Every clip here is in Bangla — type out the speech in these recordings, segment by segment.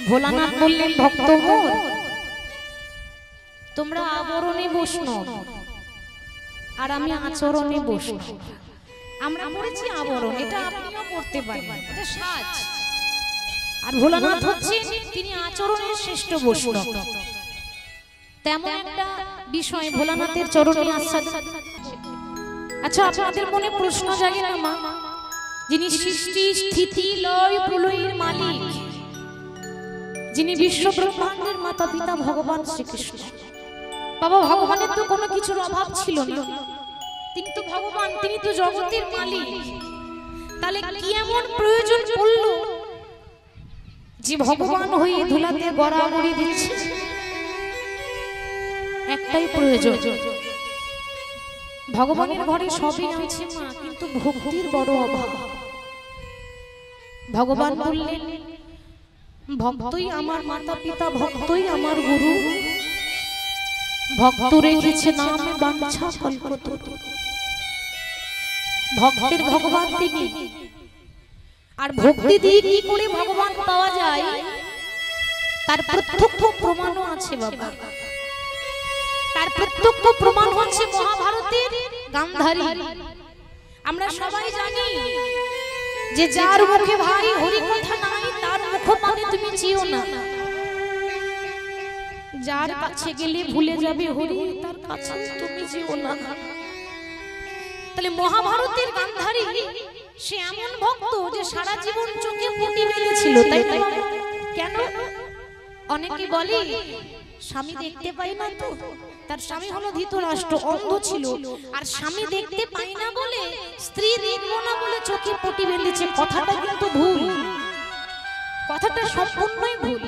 ভোলানাথ বললেন ভক্ত মোর তোমরা আবরণে বৈষ্ণব আর আমি আচরণে বৈষ্ণব। আমরা পড়েছি আবরণ, এটা আপনিও পড়তে পারেন, এটা সাজ। আর ভোলানাথ হচ্ছেন তিনি আচরণের শ্রেষ্ঠ বৈষ্ণব। তেমন একটা বিষয় ভোলানাথের চরণে আস্বাদ। আচ্ছা, আপনাদের মনে প্রশ্ন জাগে না মা, যিনি সৃষ্টি স্থিতি লয় প্রলয়ের মালিক, যিনি বিশ্ব ব্রহ্মাণ্ডের মাতা পিতা ভগবান শ্রীকৃষ্ণ। বাবা, ভগবানের তো কোনো কিছুর অভাব ছিল না, তিনি তো ভগবান, তিনি তো জগতের মালিক। তাহলে কি এমন প্রয়োজন পড়ল যে ভগবান হয়ে ধুলাতে গড়াগড়ি দিচ্ছে? একটাই প্রয়োজন, ভগবানের ঘরে সবই আছে মা, কিন্তু ভক্তির বড় অভাব। ভগবান বললেন ভক্তই আমার মাতা পিতা, ভক্তই আমার গুরু, ভক্ত রেখেছে নামে বাঞ্ছা কল্পতরু। ভক্তের ভগবান তিনি। আর ভক্তি দিয়ে কি করে ভগবান পাওয়া যায় তার প্রত্যক্ষ প্রমাণও আছে বাবা। তার প্রত্যক্ষ প্রমাণ হচ্ছে মহাভারতের গান্ধারী। আমরা সবাই জানি যে যার মুখে ভাই হরি কথা নাই তার মুখপানে তুমি চেয়েও না। যার কাছে গেলে ভুলে যাবে হরি, তার কাছে তুমি যেও না। তাহলে মহাভারতের গান্ধারী সে এমন ভক্ত যে সারা জীবন চোখে পটি মেলেছিল, তাই না? কেন? অনেকে বলে স্বামী দেখতে পাই না তো, তার স্বামী হলো ধৃতরাষ্ট্র, অন্ধ ছিল, আর স্বামী দেখতে পাই না বলে স্ত্রী দেখবো না বলে চোখে পটি বেঁধেছে। কথাটা কিন্তু ভুল, কথাটা সম্পূর্ণই ভুল।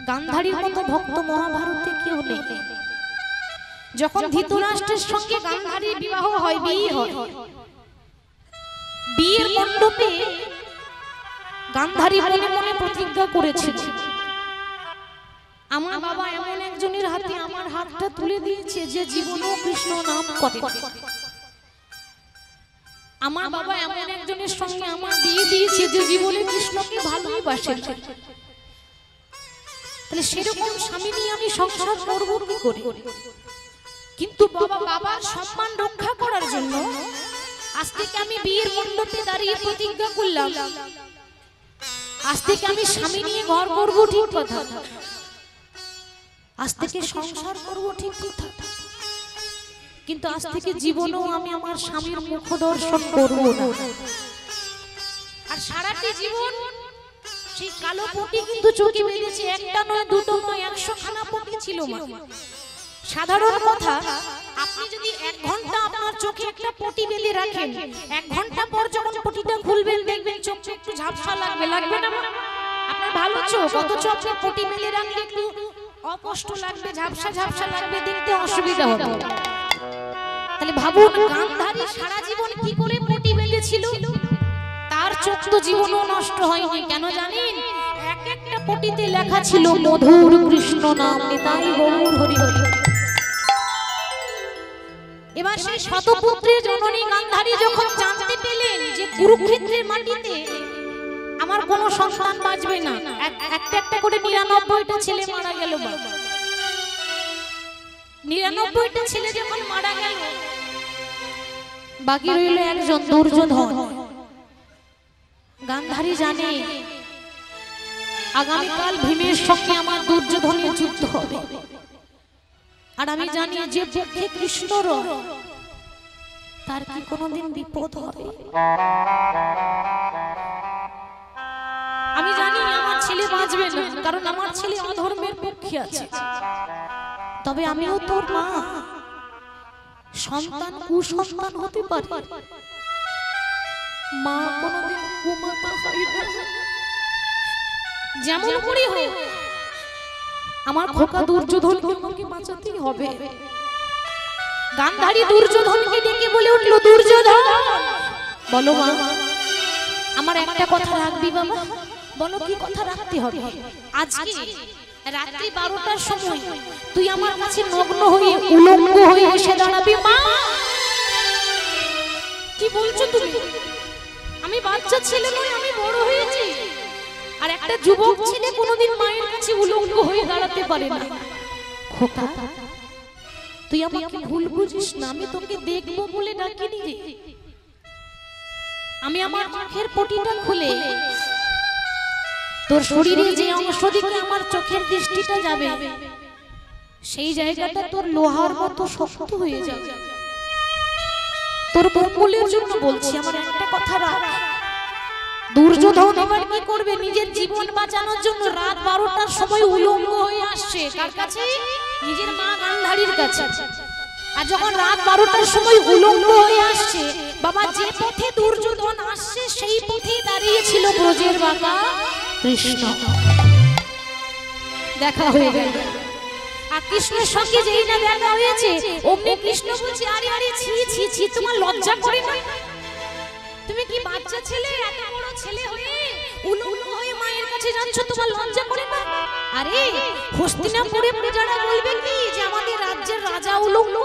গান্ধারীর মতো ভক্ত মহাভারতে কেউ নেই। যখন ধৃতরাষ্ট্রের সঙ্গে গান্ধারীর বিবাহ হয়, বিয়ে হয়, বিয়ের মণ্ডপে গান্ধারী মনে মনে প্রতিজ্ঞা করেছিল, আমার বাবা এমন একজনের হাতে আমার হাতটা তুলে দিয়েছে যে জীবনেও কৃষ্ণ নাম করে। আমার বাবা এমন একজনের সঙ্গে আমার বিয়ে দিয়েছে যে জীবনে কৃষ্ণকে ভালোবাসে। তাহলে সেরকম স্বামী নিয়ে আমি সংসার করব কি করে? কিন্তু বাবার সম্মান রক্ষা করার জন্য আজ থেকে আমি বিয়ের মণ্ডপে দাঁড়িয়ে প্রতিজ্ঞা করলাম, আজ থেকে আমি স্বামী নিয়ে ঘর করব, ঠিক কথা। আজ থেকে সংসার করব, ঠিক কথা। কিন্তু আজ থেকে জীবনেও আমি আমার স্বামীর মুখ দর্শন করব না। আর সারাটি জীবন সেই কালো পটি কিন্তু চোখে বেঁধেছে, একটা নয়, দুটো নয়, 100 খানা পটি ছিল মা। সাধারণ কথা, আপনি যদি 1 ঘন্টা আপনার চোখে একটা পটি বেঁধে রাখেন, 1 ঘন্টা পর যখন পটিটা খুলবেন দেখবেন চোখে একটু ঝাপসা লাগবে, লাগবে না? আপনার ভালো চোখ, অথচ আপনি পটি বেঁধে রাখলে একটু অস্পষ্ট লাগবে, ঝাপসা ঝাপসা লাগবে, দেখতে অসুবিধা হবে। তাহলে ভাবুন, গান্ধারী সারা জীবন কি করে পটি বেঁধেছিল? তার চোখ তো জীবনও নষ্ট হয়নি। কেন জানেন? এক একটা পটিতে লেখা ছিল মধুর কৃষ্ণ নাম, নিতাই গৌর হরি হরি। এবার সেই শতপুত্রের জননী গান্ধারী যখন জানতে পেলেন যে কুরুক্ষেত্রের মাটিতে আমার কোনো সন্তান বাঁচবে না, একটা একটা করে 99টা ছেলে মারা গেল। 99টা ছেলে যখন মারা গেল, বাকি রইল একজন, দুর্যোধন। গান্ধারী জানে আগামীকাল ভীমের সঙ্গে আমার দুর্যোধনের যুদ্ধ হবে, আর আমি জানি যে পক্ষে কৃষ্ণর তার কি কোনোদিন বিপদ হবে? আমি জানি আমার ছেলে বাঁচবে না, কারণ আমার ছেলে অধর্মের পক্ষে আছে। তবে আমিও তোর মা, সন্তান কুসন্তান হতে পারে, মা কোনোদিন কুমাতা হয় না। যেমন করি হোক আমার খোকা দুর্যোধনকে আমাকে বাঁচাতেই হবে। গান্ধারী দুর্যোধনকে ডেকে বলে উঠল, দুর্যোধন বলো মা, আমার একটা কথা রাখবি বাবা? বলো কি কথা রাখতে হবে? আজকে রাত্রি 12টার সময় তুই আমার কাছে নগ্ন হয়ে উলঙ্গ হয়ে এসে দাঁড়াবি। মা, কি বলছো তুমি? আমি বাচ্চা ছেলে নই, আমি বড় হয়েছি। আর একটা যুবক ছেলে কোনোদিন মায়ের কাছে উলঙ্গ হয়ে দাঁড়াতে পারে না। খোকা, তুই আমাকে ভুল বুঝিস না, আমি তোকে দেখবো বলে ডাকিনি রে। আমি আমার চোখের পটিটা খুলে তোর শরীরে যে অংশ দিকে আমার চোখের দৃষ্টিটা যাবে সেই জায়গাটা তোর লোহার মতো শক্ত হয়ে যাবে। তোর মঙ্গলের জন্য বলছি, আমার একটা কথা রাখ। দুর্যোধন এবার কি করবে? নিজের জীবন বাঁচানোর জন্য রাত 12টার সময় উলঙ্গ হয়ে আসছে। কার কাছে? নিজের মা গান্ধারীর কাছে। আর যখন রাত 12টার সময় উলঙ্গ হয়ে আসছে, বাবা যে পথে দুর্যোধন আসছে সেই পথেই দাঁড়িয়েছিল ব্রজের বাবা কৃষ্ণ। দেখা হয়ে গেল। আর কৃষ্ণের সঙ্গে যেই না দেখা হয়েছে অমনি কৃষ্ণ বলছে, আরে আরে ছি ছি ছি, তোমার লজ্জা করে না? তুমি কি বাচ্চা ছেলে, এত বড় ছেলে হয়ে উলঙ্গ হয়ে মায়ের কাছে যাচ্ছ, তোমার লজ্জা করে না? আরে হস্তিনাপুরে প্রজারা বলবে কি যে আমাদের রাজ্যের রাজা উলঙ্গ?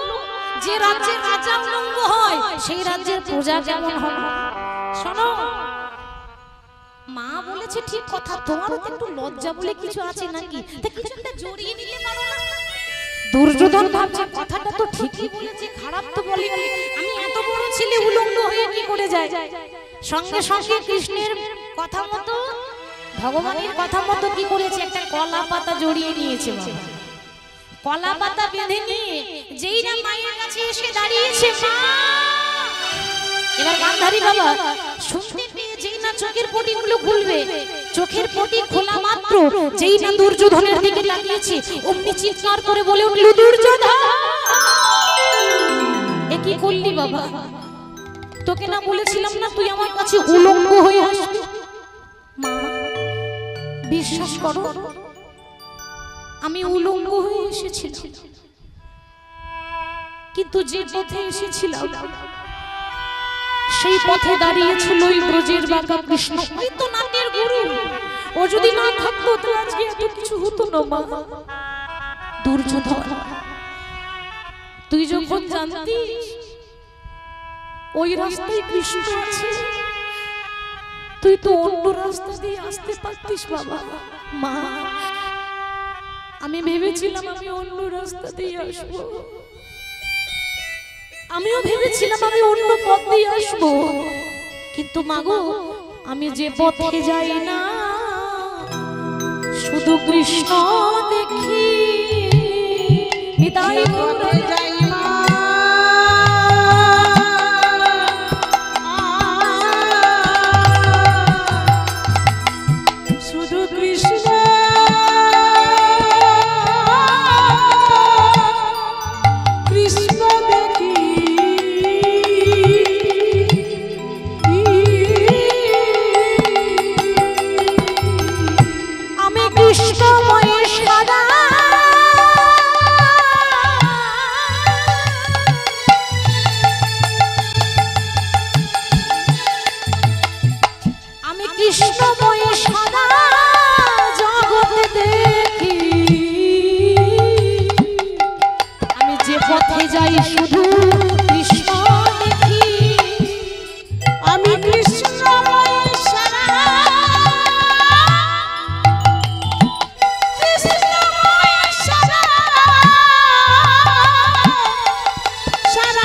যে রাজ্যের রাজা উলঙ্গ হয় সেই রাজ্যের প্রজা কেমন হয়? শোনো, মা বলেছে ঠিক কথা, তোমারও তো একটু লজ্জা বলে কিছু আছে নাকি? তা কিছুটা জড়িয়ে নিতে পারো না? দুর্যোধন ভাবছে কথাটা তো ঠিকই বলেছে, খারাপ তো বলেনি। আমি এত বড় ছেলে উলঙ্গ হয়ে কি করে যাই? সঙ্গে সঙ্গে কৃষ্ণের কথা মতো, ভগবানের কথা মতো কি করেছে? একটা কলা পাতা জড়িয়ে নিয়েছে। কলা পাতা বেঁধে নিয়ে যেই না মায়ের কাছে এসে দাঁড়িয়েছে, এবার গান্ধারী বাবা শুনতে পেয়ে যেই না চোখের পটিগুলো খুলবে, চোখের পটি খোলা মাত্র যেই না দুর্যোধনের দিকে তাকিয়েছে, অমনি চিৎকার করে বলে উঠল, দুর্যোধন এ কি করলি বাবা? তোকে না বলেছিলাম না তুই আমার কাছে উলঙ্গ হয়ে আসবি? মা বিশ্বাস করো, আমি উলঙ্গ হয়ে এসেছিলাম, কিন্তু যে পথে এসেছিলাম সেই পথে দাঁড়িয়েছিল ওই ব্রজের বাবা কৃষ্ণ। ওই তো নাটের গুরু, ও যদি না থাকতো তো আজকে এত কিছু হতো না মা। দুর্যোধন, তুই যখন জানতিস ওই রাস্তায় কৃষ্ণ আছে, তুই তো অন্য রাস্তা দিয়ে আসতে পারতিস বাবা। মা, আমি ভেবেছিলাম আমি অন্য রাস্তা দিয়ে আসবো, আমিও ভেবেছিলাম আমি অন্য পথ দিয়ে আসবো, কিন্তু মাগো আমি যে পথে যাই না শুধু কৃষ্ণ দেখি, নিতাই পথে যাই না শুধু কৃষ্ণ, কৃষ্ণ দেখি। আমি কৃষ্ণময় সাদা, আমি কৃষ্ণময় সাদা জগতে দেখি, আমি যে পথে যাই শুধু কৃষ্ণ দেখি, আমি কৃষ্ণময় সাদা, কৃষ্ণময় সাদা সারা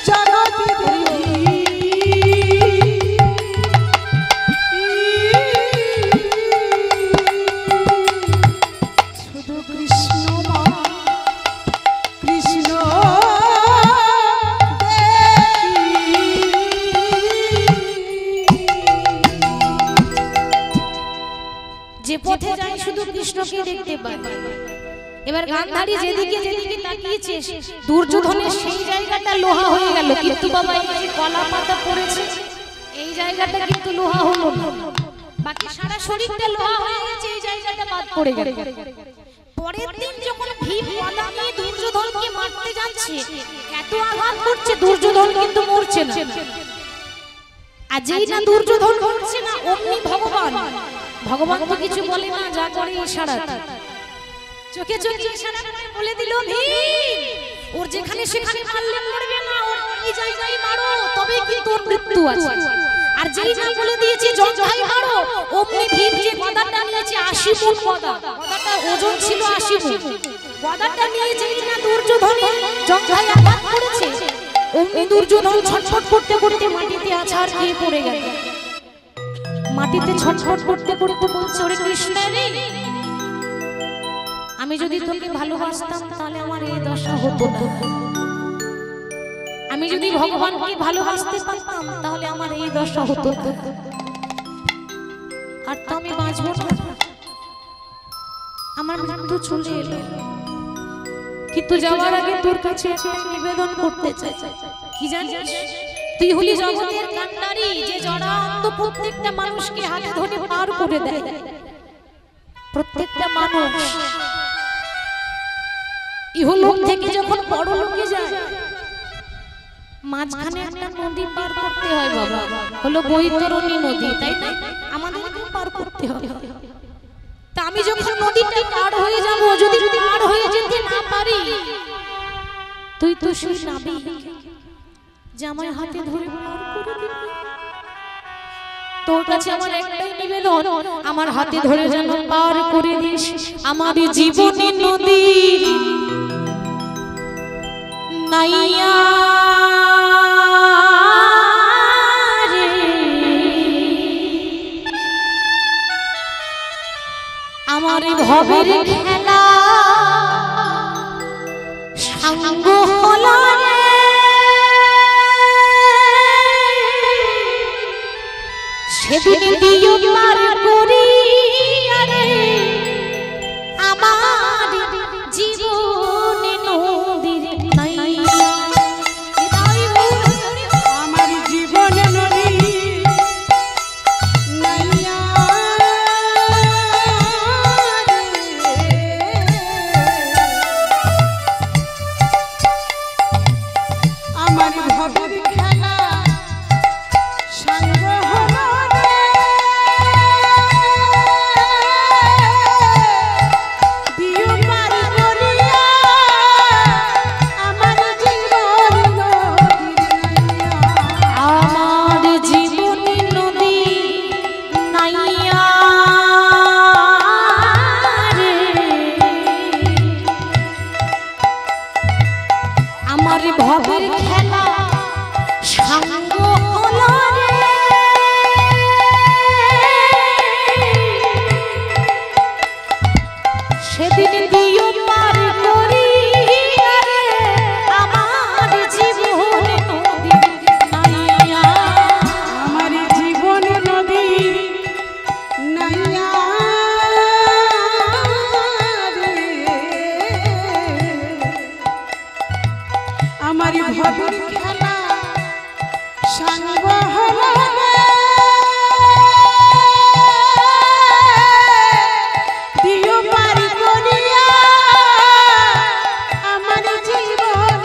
জগতে দেখি, শুধু কৃষ্ণময় কৃষ্ণ যে পথে যাই শুধু কৃষ্ণকে দেখতে পাই। এবার গান্ধারী যেদিকে যেদিকে তাকিয়েছে দুর্যোধনের সেই জায়গাটা লোহা হয়ে গেল, কিন্তু বাবা এই যে কলা পাতা পড়েছে এই জায়গাটা কিন্তু লোহা হলো না, বাকি সারা শরীরটা লোহা হয়ে গেছে, এই জায়গাটা বাদ পড়ে গেল। পরের দিন যখন ভীম গদা নিয়ে দুর্যোধনকে মারতে যাচ্ছে, এত আঘাত করছে দুর্যোধন কিন্তু মরছে না। আর যেই না দুর্যোধন মরছে না অমনি ভগবান তো কিছু বলে না, যা করে ইশারা, চোখে চোখে ইশারা করে বলে দিল, ভীম ওর যেখানে সেখানে মারলে মরবে না, ওর এই জায়গায় মারো, তবে কিন্তু ওর মৃত্যু আছে। আর যেই না বলে দিয়েছি জঙ্ঘাই মারো, অমনি ভীম যে গদাটা নিয়েছে 80 মণ গদা, গদাটা ওজন ছিল 80 মণ, গদাটা নিয়ে যেই না দুর্যোধনের জঙ্ঘাই আঘাত করেছে, অমনি দুর্যোধন ছটফট করতে করতে মাটিতে আছাড় খেয়ে পড়ে গেল। মাটিতে ছটফট করতে করতে বলছে, ওরে কৃষ্ণ রে, আমি যদি তোকে ভালোবাসতাম তাহলে আমার এই দশা হতো না, আমি যদি ভগবানকে ভালোবাসতে পারতাম তাহলে আমার এই দশা হতো না, আর তো আমি বাঁচবো না, আমার মৃত্যু চলে এলো। কিন্তু যাওয়ার আগে তোর কাছে একটা নিবেদন করতে চাই। কি জানিস? তুই হলি জগতের কান্ডারি, যে জড়া অন্ত প্রত্যেকটা মানুষকে হাতে ধরে পার করে দেয়। প্রত্যেকটা মানুষ ইহলোক থেকে যখন পরলোকে যায়, মাঝখানে একটা নদী পার করতে হয় বাবা, হলো বৈতরণী নদী, তাই না? আমাদেরকে পার করতে হয়। তা আমি যখন নদীটা পার হয়ে যাব, যদি পার হয়ে যেতে না পারি, তুই তো সেই নাবিক, জামাই হাতে ধরে পার করে দিবি। তোর কাছে আমার একটাই নিবেদন, আমার হাতে ধরে যেন পার করে দিস আমার জীবনী নদী নাইয়া রে, আমার ভবের খেলা সাঙ্গ হলো রে, সেদিন দিও পার করি আরে আমার জীবনে নদীর নাইয়া, আমার জীবনে নদী নাইয়া আমার ভবের খেলা সাঙ্গ হলো রে, দিও পার করিয়া আমার জীবন আমার জীবনে নদী নাইয়া রে, আমার ভবের খেলা সাঙ্গ হলো রে, সেদিন দিও পার করি আরে আমার জীবনে নদী নাইয়া, আমার জীবন নদী নাইয়া রে, আমার ভবের খেলা সাঙ্গ হলো রে, দিও পার করিয়া আমার জীবন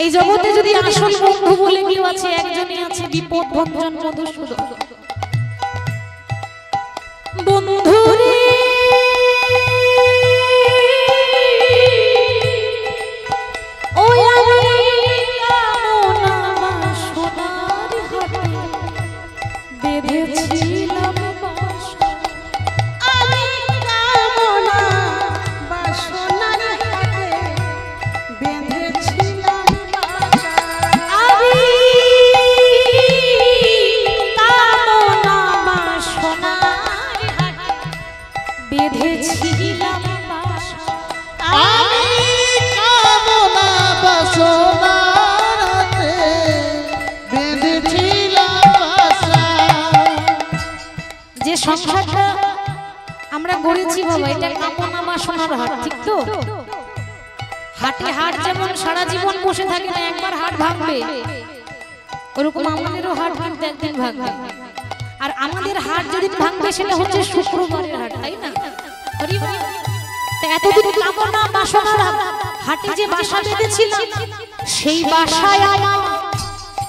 এই জগতে যদি আসল বন্ধু বলে কেউ আছে, একজনই আছে, বিপদ ভঞ্জন মধুসূদন। বন্ধু রে, ওই আমি কামনা বাসনার হাতে বেঁধেছিলাম বাসা, আমি কামনা বাসনার হাতে বেঁধেছিলাম বাসা, আমি কামনা বাসনার হাতে বেঁধেছিলাম বাসা, আমি কামনা বাসনাতে বেঁধেছিলাম বাসা। যে সংসারটা আমরা গড়েছি বাবা, এটা কামনা বাসনার হাট, ঠিক তো? হাটে হাট যেমন সারা জীবন বসে থাকে না, একবার হাট ভাঙবে, ওরকম আমাদেরও হাট কিন্তু একদিন ভাঙবে। আর আমাদের হাট যেদিন ভাঙবে সেটা হচ্ছে শুক্রবারের হাট, তাই না? হরি বল। তা এতদিন কামনা বাসনার হাটে যে বাসা বেঁধেছিলাম, সেই বাসায় আমার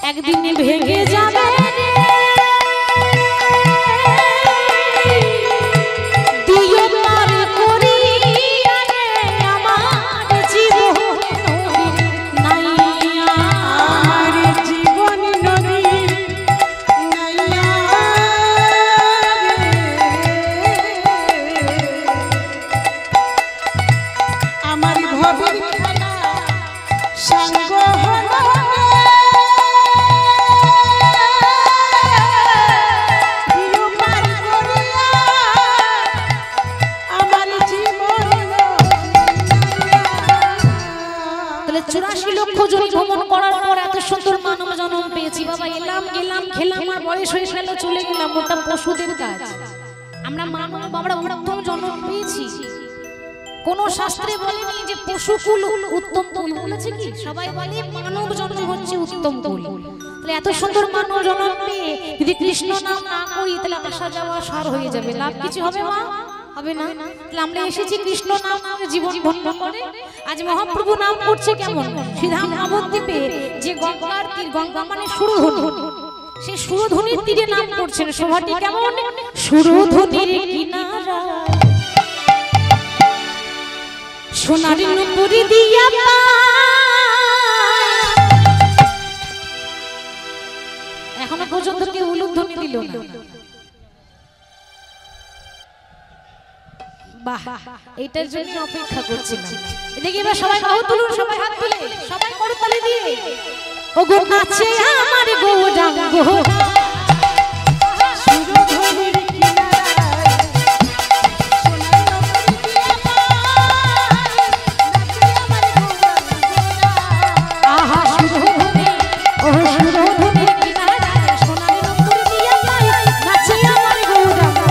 একদিন ভেঙে যাবে রে। দিও পার করিয়া রে আমার জীবন নাইয়া, আমার জীবন বাবা, এলাম গেলাম খেলাম আর বয়স হয়ে গেল চলে গেলাম, ওটা পশুদের কাজ। আমরা মানব, আমরা উত্তম জন্ম পেয়েছি। কোন শাস্ত্রে বলেনি যে পশুকুল উত্তম কুল, বলেছে কি? সবাই বলে মানব জন্ম হচ্ছে উত্তম কুল। তাহলে এত সুন্দর মানব জন্ম পেয়ে যদি কৃষ্ণ নাম না করি তাহলে আসা যাওয়া সার হয়ে যাবে, লাভ কিছু হবে মা? হবে না। তাহলে আমরা এসেছি কৃষ্ণ নাম করে জীবন ধন্য করে। আজ মহাপ্রভু নাম করছে কেমন? শ্রীধাম নবদ্বীপে যে গঙ্গার তীর, গঙ্গা মানে সুরধুনী, সেই সুরধুনির তীরে নাম করছেন। শোভাটি কেমন? সুরধুনির কিনারা সোনার নুপুরি দিয়া এখনো পর্যন্ত কেউ উলুধ্বনি দিল না। বাহ, এটার জন্য অপেক্ষা করছিলাম। এদিকে এবার সবাই বাহু তুলুন, সবাই হাত তুলে, সবাই করতালি দিয়ে ও গো নাচে আমার গৌরাঙ্গ সুরধুনির কিনারায় সোনার নগরী দিয়া পায়, নাচে আমার গৌরাঙ্গ। আহা সুরধুনি, ও সুরধুনির কিনারায় সোনার নুপুর দিয়া পাই, নাচে আমার গৌরাঙ্গ।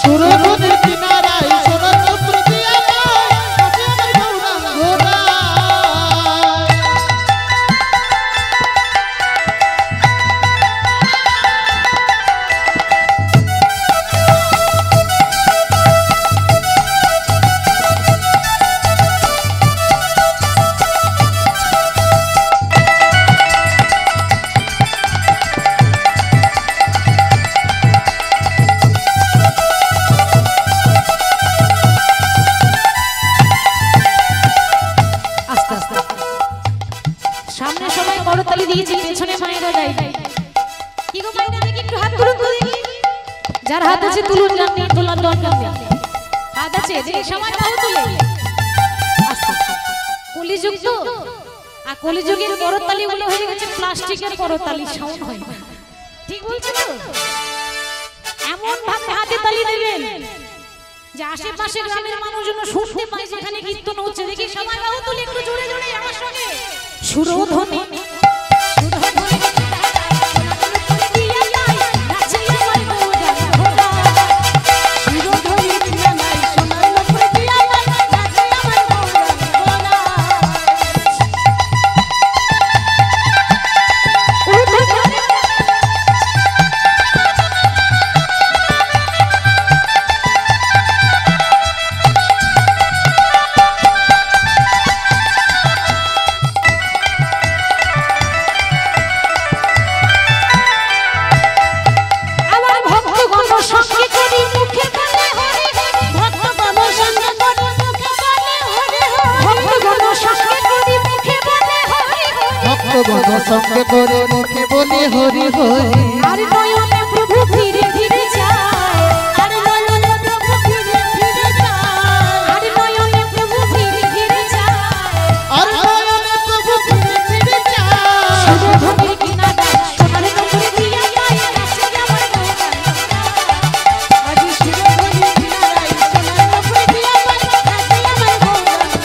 সুরধুনির কিনারায় সোনার নগরী দিয়া পায়, নাচে আমার গৌরাঙ্গ। আস্তে আস্তে সামনে সবাই করতালি দিয়েছে, পেছনে মায়েরা দেয়। কি গো মায়েরা, দেখি একটু হাত তুলুন তো দেখি। যার হাত আছে তুলুন, যার নেই তোলার দরকার নেই। হাত আছে দেখি, সবাই বাহু তুলে। আস্তে আস্তে, কলিযুগ তো, আর কলিযুগের করতালি গুলো হয়ে গেছে প্লাস্টিকের করতালি, সাউন্ড হয় না। ঠিক বলছি তো? এমন ভাবে হাতে তালি দেবেন যে আশেপাশে গ্রামের মানুষজন শুনতে পায় যেখানে কীর্তন হচ্ছে। দেখি সবাই বাহু তুলে একটু জোরে জোরে আমার সঙ্গে। সুরধুনি, সুরধুনি দিয়া পাই, নাচে আমার গৌরাঙ্গ। সুরধুনির কিনারায় সোনার নগরী দিয়া পায়, নাচে আমার গৌরাঙ্গ। আমার ভক্তগণ সঙ্গে করি মুখে বলে হরি হরি, ভক্তগণ সঙ্গে করি মুখে বলে হরি হরি। ভক্তগণ সঙ্গে করি মুখে বলে হরি হরি। ভক্তগণ সঙ্গে করে মুখে বলে হরি হরি। আর নয়নে প্রভু ধীরে ধীরে যায়, আর নয়নে প্রভু ফিরে ফিরে যায়, আর নয়নে প্রভু ধীরে ধীরে যায়। আর নয়নে প্রভু ফিরে ফিরে যায়। সুরধুনির কিনারায় সোনার নুপুর দিয়া পাই, নাচে আমার গৌরাঙ্গ। আজি সুরধুনির কিনারায় সোনার নগরী দিয়া পায়, নাচে আমার গৌরাঙ্গ।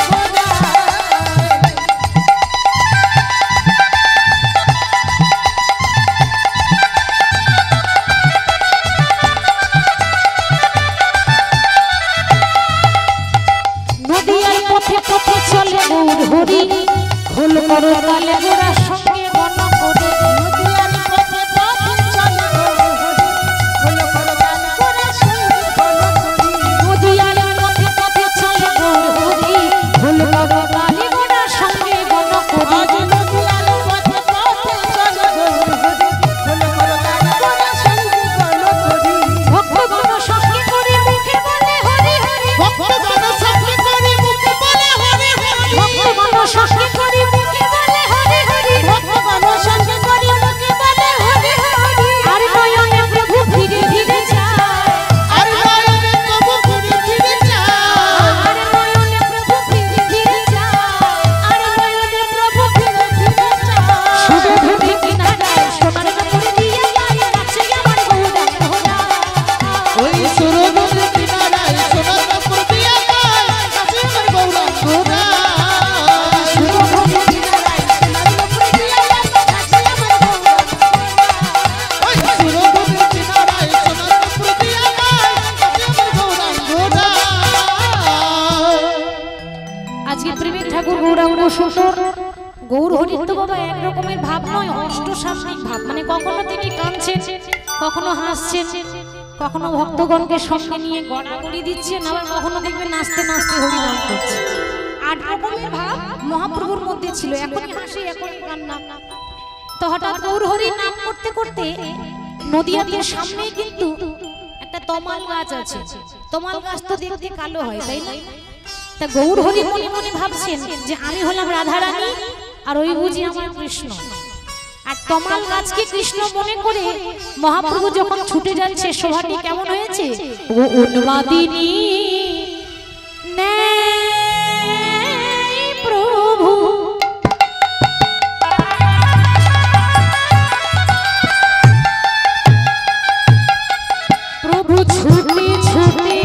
আধ্যাত্মিক ভাব, মানে কখনো তিনি কাঁদছেন, কখনো হাসছেন, কখনো ভক্তগণকে সঙ্গে নিয়ে গড়াগড়ি দিচ্ছেন, আবার কখনো দেখবেন নাচতে নাচতে হরিনাম করছে। 8 রকমের ভাব মহাপ্রভুর মধ্যে ছিল, এখনই হাসি এখনই কান্না। তো হঠাৎ গৌর হরি নাম করতে করতে নদিয়াতে সামনেই কিন্তু একটা তমাল গাছ আছে। তমাল গাছ তো দেখতে কালো হয়, তাই না? তা গৌর হরি মনে মনে ভাবছেন যে আমি হলাম রাধারানী আর ওই বুঝি আমার কৃষ্ণ। আর তমাল গাছকে কৃষ্ণ মনে করে মহাপ্রভু যখন ছুটে যাচ্ছে, শোভাটি কেমন হয়েছে? ও উন্মাদিনী নেই প্রভু, প্রভু ছুটে ছুটে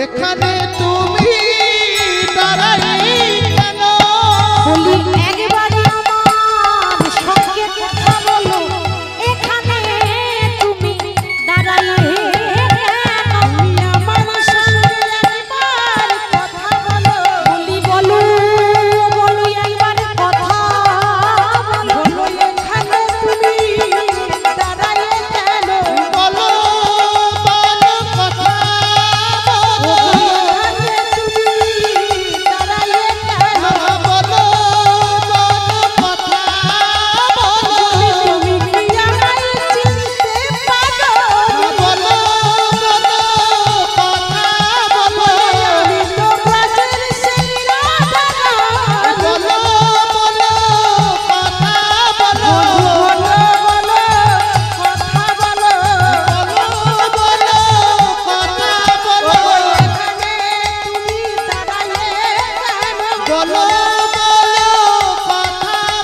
এখানে তুমি দাঁড়াই কেন? বলি একবারই আমার সঙ্গে কথা বলো, এখানে তুমি দাঁড়াই কেন? আমার সঙ্গে একবার কথা বলো, বলি বলো বলো একবার কথা বলো, বলো এখানে তুমি দাঁড়াই কেন? বলো বলো কথা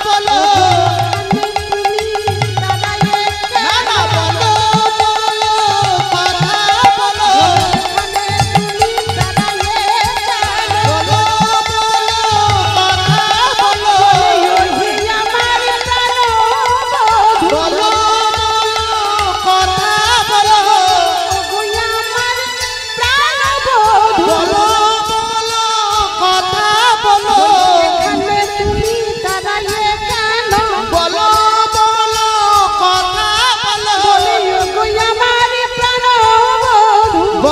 বলো,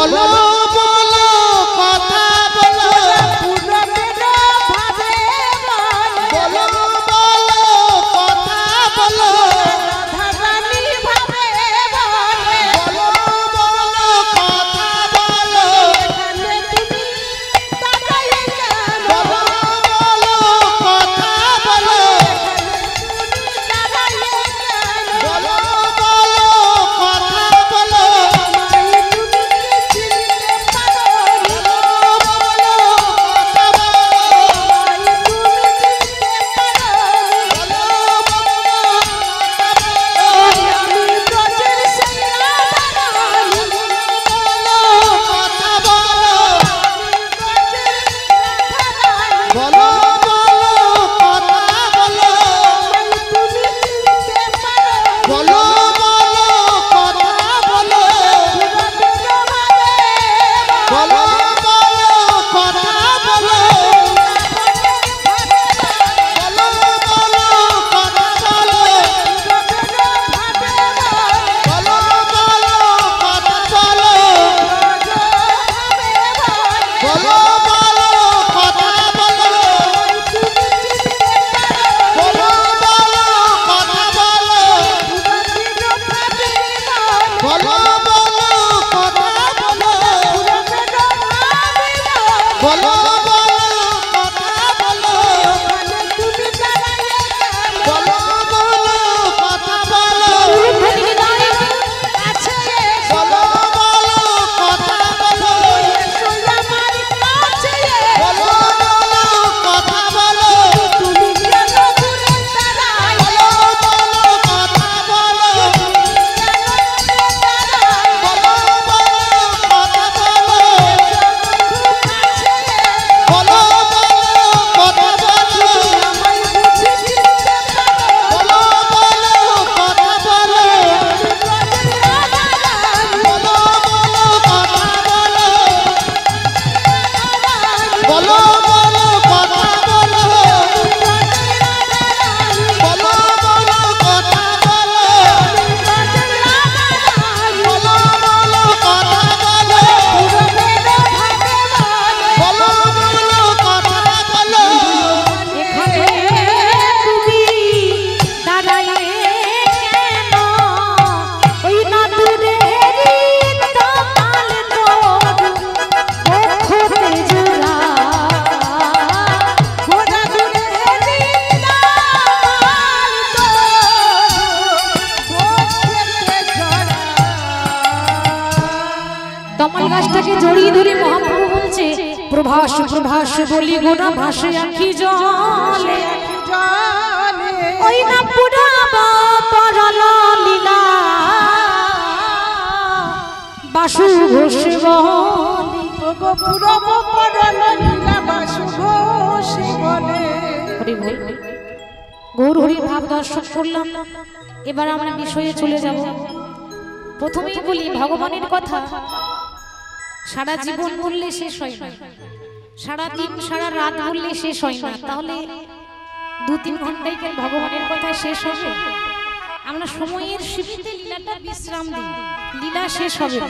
বলো কমল গাছটাকে জড়িয়ে ধরে মহাপ্রভু বলছে প্রভাস প্রভাস বলি গোনা ভাসে আখি জলে ওই না পুরাবা পরল লীলা বাসু ঘোষ বলে ওগো পুরব পরল লীলা বাসু ঘোষ বলে। হরি বল গৌর হরি ভাব দর্শন করলাম। এবার আমরা বিষয়ে চলে যাব। প্রথমেই বলি ভগবানের কথা সারা জীবন বললে শেষ হয় না, সারা দিন সারা রাত বললে শেষ হয় না, তাহলে 2-3 ঘন্টায় কেন ভগবানের কথা শেষ হবে? আমরা সময়ের সীমিত লীলাটা বিশ্রাম দিই, লীলা শেষ হবে না।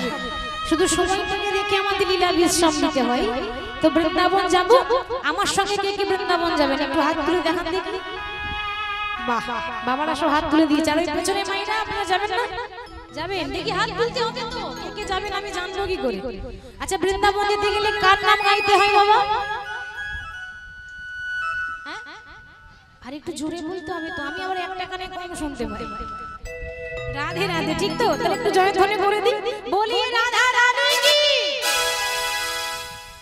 শুধু সময়টাকে দেখে আমাদের লীলা বিশ্রাম দিতে হয়। তো বৃন্দাবন যাব, আমার সঙ্গে কে কে বৃন্দাবন যাবেন একটু হাত তুলে দেখান দেখি। বাহ, বাবারা সব হাত তুলে দিয়েছে। আর ওই পেছনে মাইরা আপনারা যাবেন না? যাবেন, দেখি হাত তুলতে হবে তো। কে কে যাবেন আমি জানবো কি করে? আচ্ছা, বৃন্দাবন যেতে গেলে কার নাম গাইতে হয় বাবা? আর একটু জোরে বলতে হবে তো, আমি আবার একটা কানে কম শুনতে পাই। রাধে রাধে, ঠিক তো? তাহলে একটু জয়ধ্বনি করে দিই, বলি রাধা রাধে কি।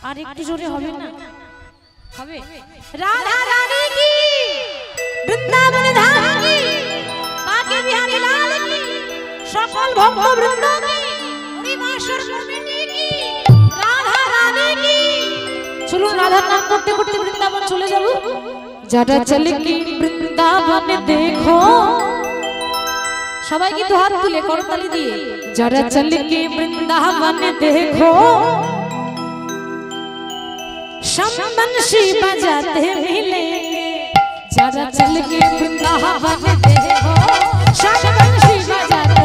আর একটু জোরে হবে না? হবে। রাধা রাধে কি, বৃন্দাবন ধাম কি, বাঁকে বিহারী লাল কি, সকল ভক্ত বৃন্দ কি, হরিবাসর কমিটি কি, রাধা রাধে কি। চলুন রাধার নাম করতে করতে বৃন্দাবন চলে যাব। যারা চলে কি বৃন্দাবন দেখো, সবাই কিন্তু হাত তুলে করতালি দিয়ে। যারা চলে কি বৃন্দাবন দেখো, शंबंशी बजाते मिलेंगे। जरा चल के वृंदावन देखो, शंबंशी बजाते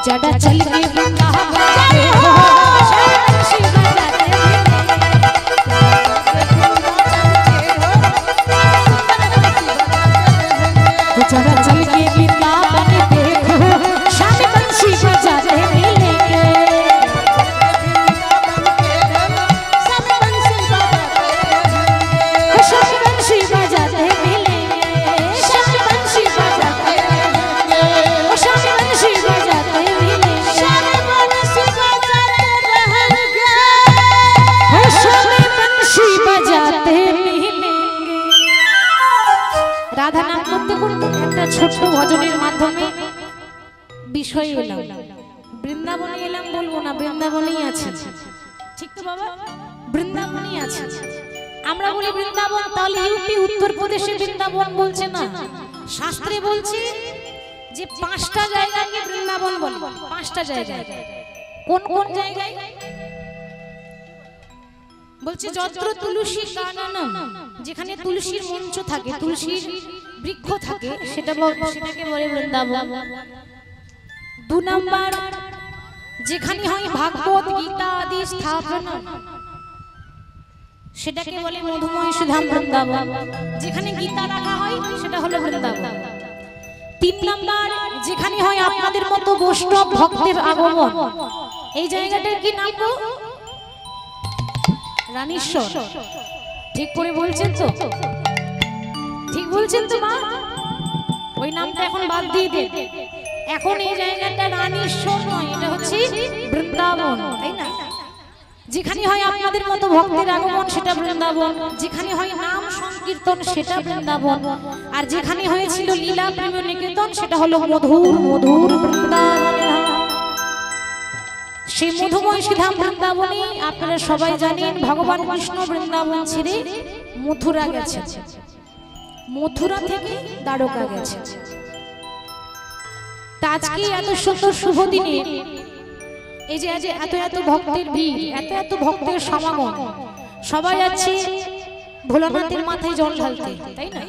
जड़ा चल के वृंदावन देखो श्याम बंसी बजाते जड़ा चल के वृंदावन देखो श्याम बंसी बजाते मिलेंगे श्याम बंसी बजाते मिलेंगे श्याम बंसी बजाते ओ श्याम बंसी बजाते मिलेंगे श्याम बंसी बजाते रहेंगे ओ श्याम बंसी बजाते मिलेंगे। राधा नाम করতে করতে একটা ছোট্ট ভজনের মাধ্যমে বিষয় এলাম, বৃন্দাবনে এলাম বলবো না, বৃন্দাবনেই আছে, ঠিক তো বাবা, বৃন্দাবনেই আছে। আমরা বলি বৃন্দাবন, তাহলে ইউপি উত্তরপ্রদেশে বৃন্দাবন বলছে না, শাস্ত্রে বলছে যে 5টা জায়গাকে বৃন্দাবন বলে, 5টা জায়গায়। কোন কোন জায়গায় বলছে? যত্র তুলসী কাননম, যেখানে তুলসীর মঞ্চ থাকে, তুলসীর বৃক্ষ থাকে, সেটাকে বলে বৃন্দাবন। 2 নাম্বার, যেখানে হয় ভাগবত গীতা আদি স্থাপনা, সেটাকে বলে মধুময় সুধাম বৃন্দাবন, যেখানে গীতা রাখা হয় সেটা হলো বৃন্দাবন। 3 নাম্বার, যেখানে হয় আপনাদের মতো বৈষ্ণব ভক্তের আগমন, এই জায়গাটার কি নাম গো? রানীশ্বর। ঠিক করে বলছেন তো? ঠিক বলছেন তো মা? ওই নামটা এখন বাদ দিয়ে দেন। এখন এই জায়গাটা রানীশ্বর নয়, এটা হচ্ছে বৃন্দাবন, তাই না? যেখানে হয় আপনাদের মতো ভক্তের আগমন সেটা বৃন্দাবন, যেখানে হয় নাম সংকীর্তন সেটা বৃন্দাবন, আর যেখানে হয়েছিল লীলা প্রেম নিকেতন সেটা হলো মধুর মধুর বৃন্দাবনের ধাম। সেই মধুময় সুধাম বৃন্দাবনে আপনারা সবাই জানেন ভগবান কৃষ্ণ বৃন্দাবন ছেড়ে মথুরা গেছে, মথুরা থেকে দ্বারকা গেছে। আজকে এত সুন্দর শুভ দিনে এই যে এত এত ভক্তের ভিড়, এত এত ভক্তের সমাগম, সবাই যাচ্ছে ভোলানাথের মাথায় জল ঢালতে, তাই না?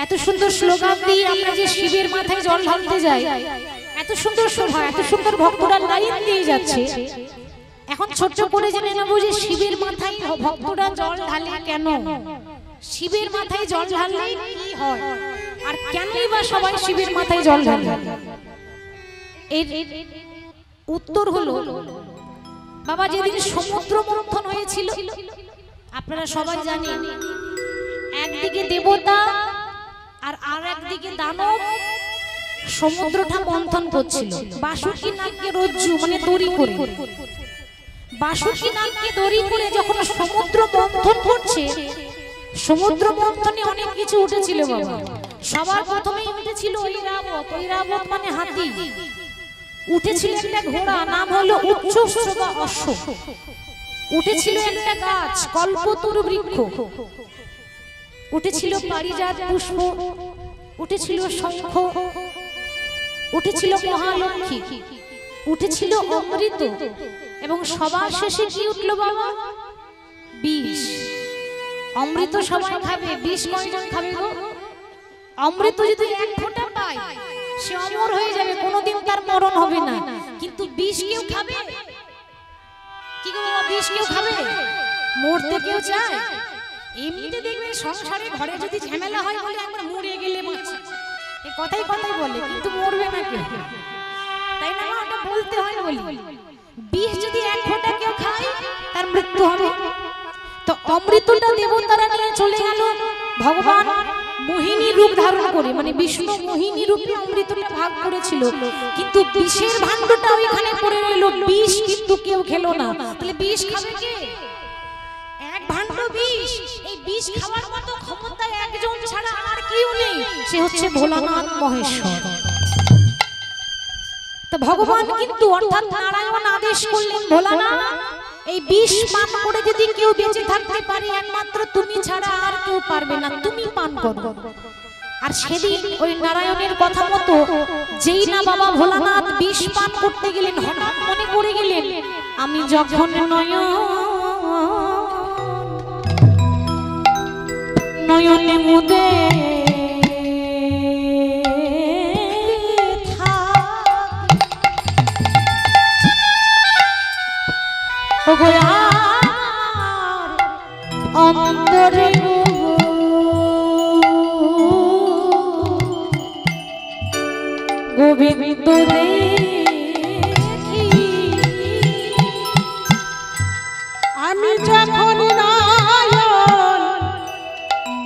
এত সুন্দর স্লোগান দিয়ে আমরা যে শিবের মাথায় জল ঢালতে যাই, এত সুন্দর শোভা, এত সুন্দর ভক্তরা লাইন দিয়ে যাচ্ছে। এখন ছোট্ট করে জেনে নেব যে শিবের মাথায় ভক্তরা জল ঢালে কেন, শিবের মাথায় জল ঢাললে কি হয়, আর কেনই বা সবাই শিবের মাথায় জল ঢালে? এর উত্তর হলো, বাবা যেদিন সমুদ্র মন্থন হয়েছিল আপনারা সবাই জানেন, একদিকে দেবতা আর একদিকে দানব সমুদ্রটা মন্থন করছিল। বাসুকি নাগকে রজ্জু মানে দড়ি করে, বাসুকি নাগকে দড়ি করে যখন সমুদ্র মন্থন করছে, সমুদ্র মন্থনে অনেক কিছু উঠেছিল বাবা। সবার প্রথমেই উঠেছিল ঐরাবত, ঐরাবত মানে হাতি। উঠেছিল একটা ঘোড়া, নাম হলো উচ্চশ্রবা অশ্ব। উঠেছিল একটা গাছ কল্পতরু বৃক্ষ, উঠেছিল পারিজাত পুষ্প, উঠেছিল শঙ্খ, উঠেছিল মহালক্ষ্মী, উঠেছিল অমৃত, এবং সবার শেষে কি উঠলো বাবা? বিষ। অমৃত সবাই খাবে, বিষ কয়জন খাবে গো? অমৃত যদি 1 ফোঁটা পায় সে অমর হয়ে যাবে, কোনোদিন তার মরণ হবে না। কিন্তু বিষ কেউ খাবে? কি গো বাবা, বিষ কেউ খাবে? মরতে কেউ চায়? এমনিতে দেখবেন সংসারে ঘরে যদি ঝামেলা হয় বলে একবার মরে গেলে বাঁচি, এই কথাই কথাই বলে, কিন্তু মরবে না কেউ, তাই না? ওটা বলতে হয় বলি। বিষ যদি 1 ফোঁটা কেউ খায় তার মৃত্যু হবে। তো অমৃতটা দেবতারা নিয়ে চলে গেল, ভগবান মোহিনী রূপ ধারণ করে, মানে বিষ্ণু মোহিনী রূপে অমৃতটা ভাগ করেছিল, কিন্তু বিষের ভাণ্ডটা ওইখানে পড়ে রইল, বিষ কিন্তু কেউ খেলো না। তাহলে বিষ খাবে কে? 1 ভাণ্ড বিষ। এই বিষ খাওয়ার মতো ক্ষমতা একজন ছাড়া আর কেউ নেই, সে হচ্ছে ভোলানাথ মহেশ্বর। তো ভগবান কিন্তু অর্থাৎ নারায়ণ আদেশ করলেন, ভোলানাথ এই বিষ পান করে যদি কেউ বেঁচে থাকতে পারে একমাত্র তুমি ছাড়া আর কেউ পারবে না, তুমি পান করো। আর সেদিন ওই নারায়ণের কথা মতো যেই না বাবা ভোলানাথ বিষ পান করতে গেলেন, হঠাৎ মনে পড়ে গেলেন, আমি যখন নয়নে মুদে গোবিন্দ দেখি আমি যখন নয়ন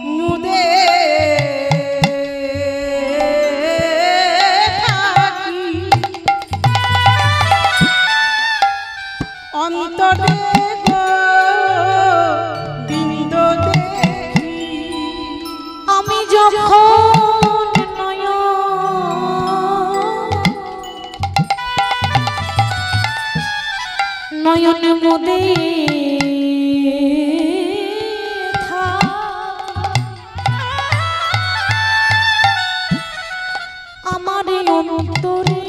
মুদে থাকি অন্তরে গোবিন্দ দেখি আমি যখন নয়নে মোদে আমার অন্তরে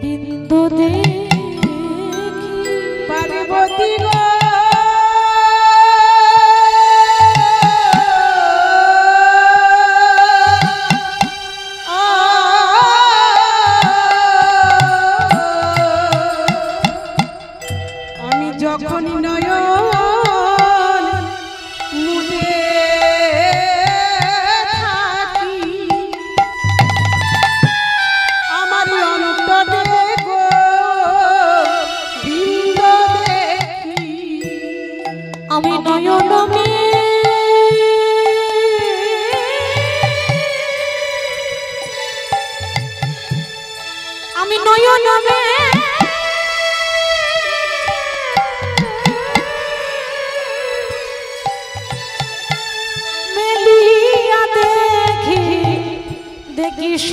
বিন্দু দেখি পার্বতী গো আমি যখন নয়ন মুদে থাকি আমার অন্তরে গো বিন্দ দেখি আমি নয়ন আমি নয়ন মেলিয়া দেখি দেখিস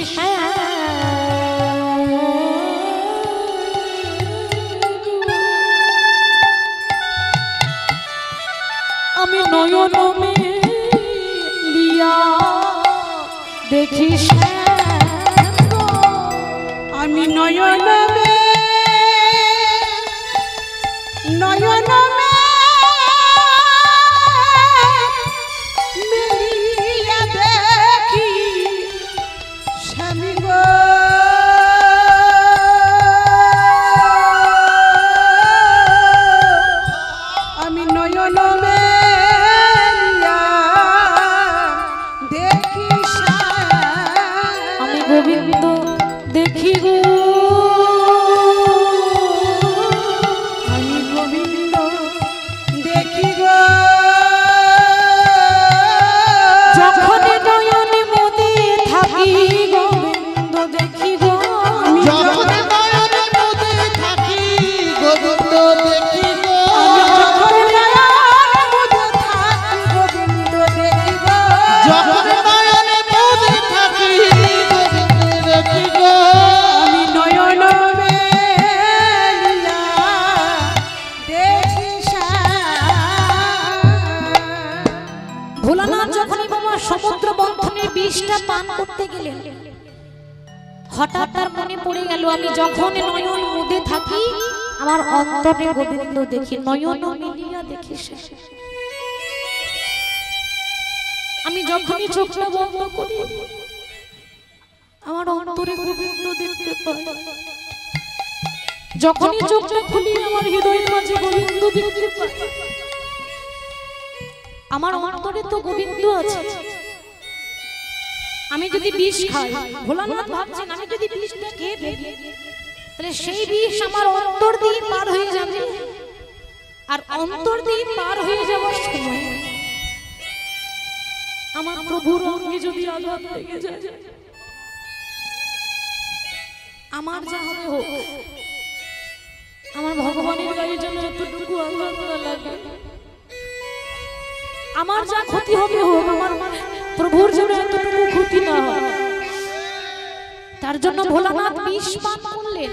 আমি নয়ন মেলিয়া দেখিস আমি নয়ন নয়ন মেলিয়া দেখি স্বামী গো আমি নয়ন মেলিয়া দেখি আমি গোবিন্দ দেখি গো আমি গোবিন্দ দেখি গো যখন নয়নে মোদে থাকি গোবিন্দ দেখি গো যখন নয়নে মোদে থাকি গোবিন্দ দেখি গো আমি যখন নয়ন মুদে থাকি গোবিন্দ দেখি গো যখন নয়নে মোদে থাকি গোবিন্দ দেখি গো আমি নয়ন মেলিয়া দেখি ভোলানাথ যখনই বাবা সমুদ্র মন্থনের বিষটা পান করতে গেলেন হঠাৎ তার মনে পড়ে গেল আমি যখন নয়ন মুদে থাকি আমার অন্তরে গোবিন্দ দেখি নয়ন মিলিয়া দেখি আমি যখনই চোখটা বন্ধ করি আমার অন্তরে গোবিন্দ দেখতে পাই যখনই চোখটা খুলি আমার হৃদয়ের মাঝে গোবিন্দ দেখতে পাই আমার অন্তরে তো গোবিন্দ আছে আমি যদি বিষ খাই ভোলানাথ ভাবছেন আমি যদি বিষটা খেয়ে ফেলি তাহলে সেই বিষ আমার অন্তর দিয়ে পার হয়ে যাবে আর অন্তর দিয়ে পার হয়ে যাওয়ার সময় আমার প্রভুর অঙ্গে যদি আঘাত লেগে যায় আমার যা হবে হোক আমার ভগবানের গায়ে যেন এতটুকু আঘাত না লাগে আমার যা ক্ষতি হবে হোক আমার প্রভুর যেন এতটুকু ক্ষতি না হয় তার জন্য ভোলানাথ বিষ পান করলেন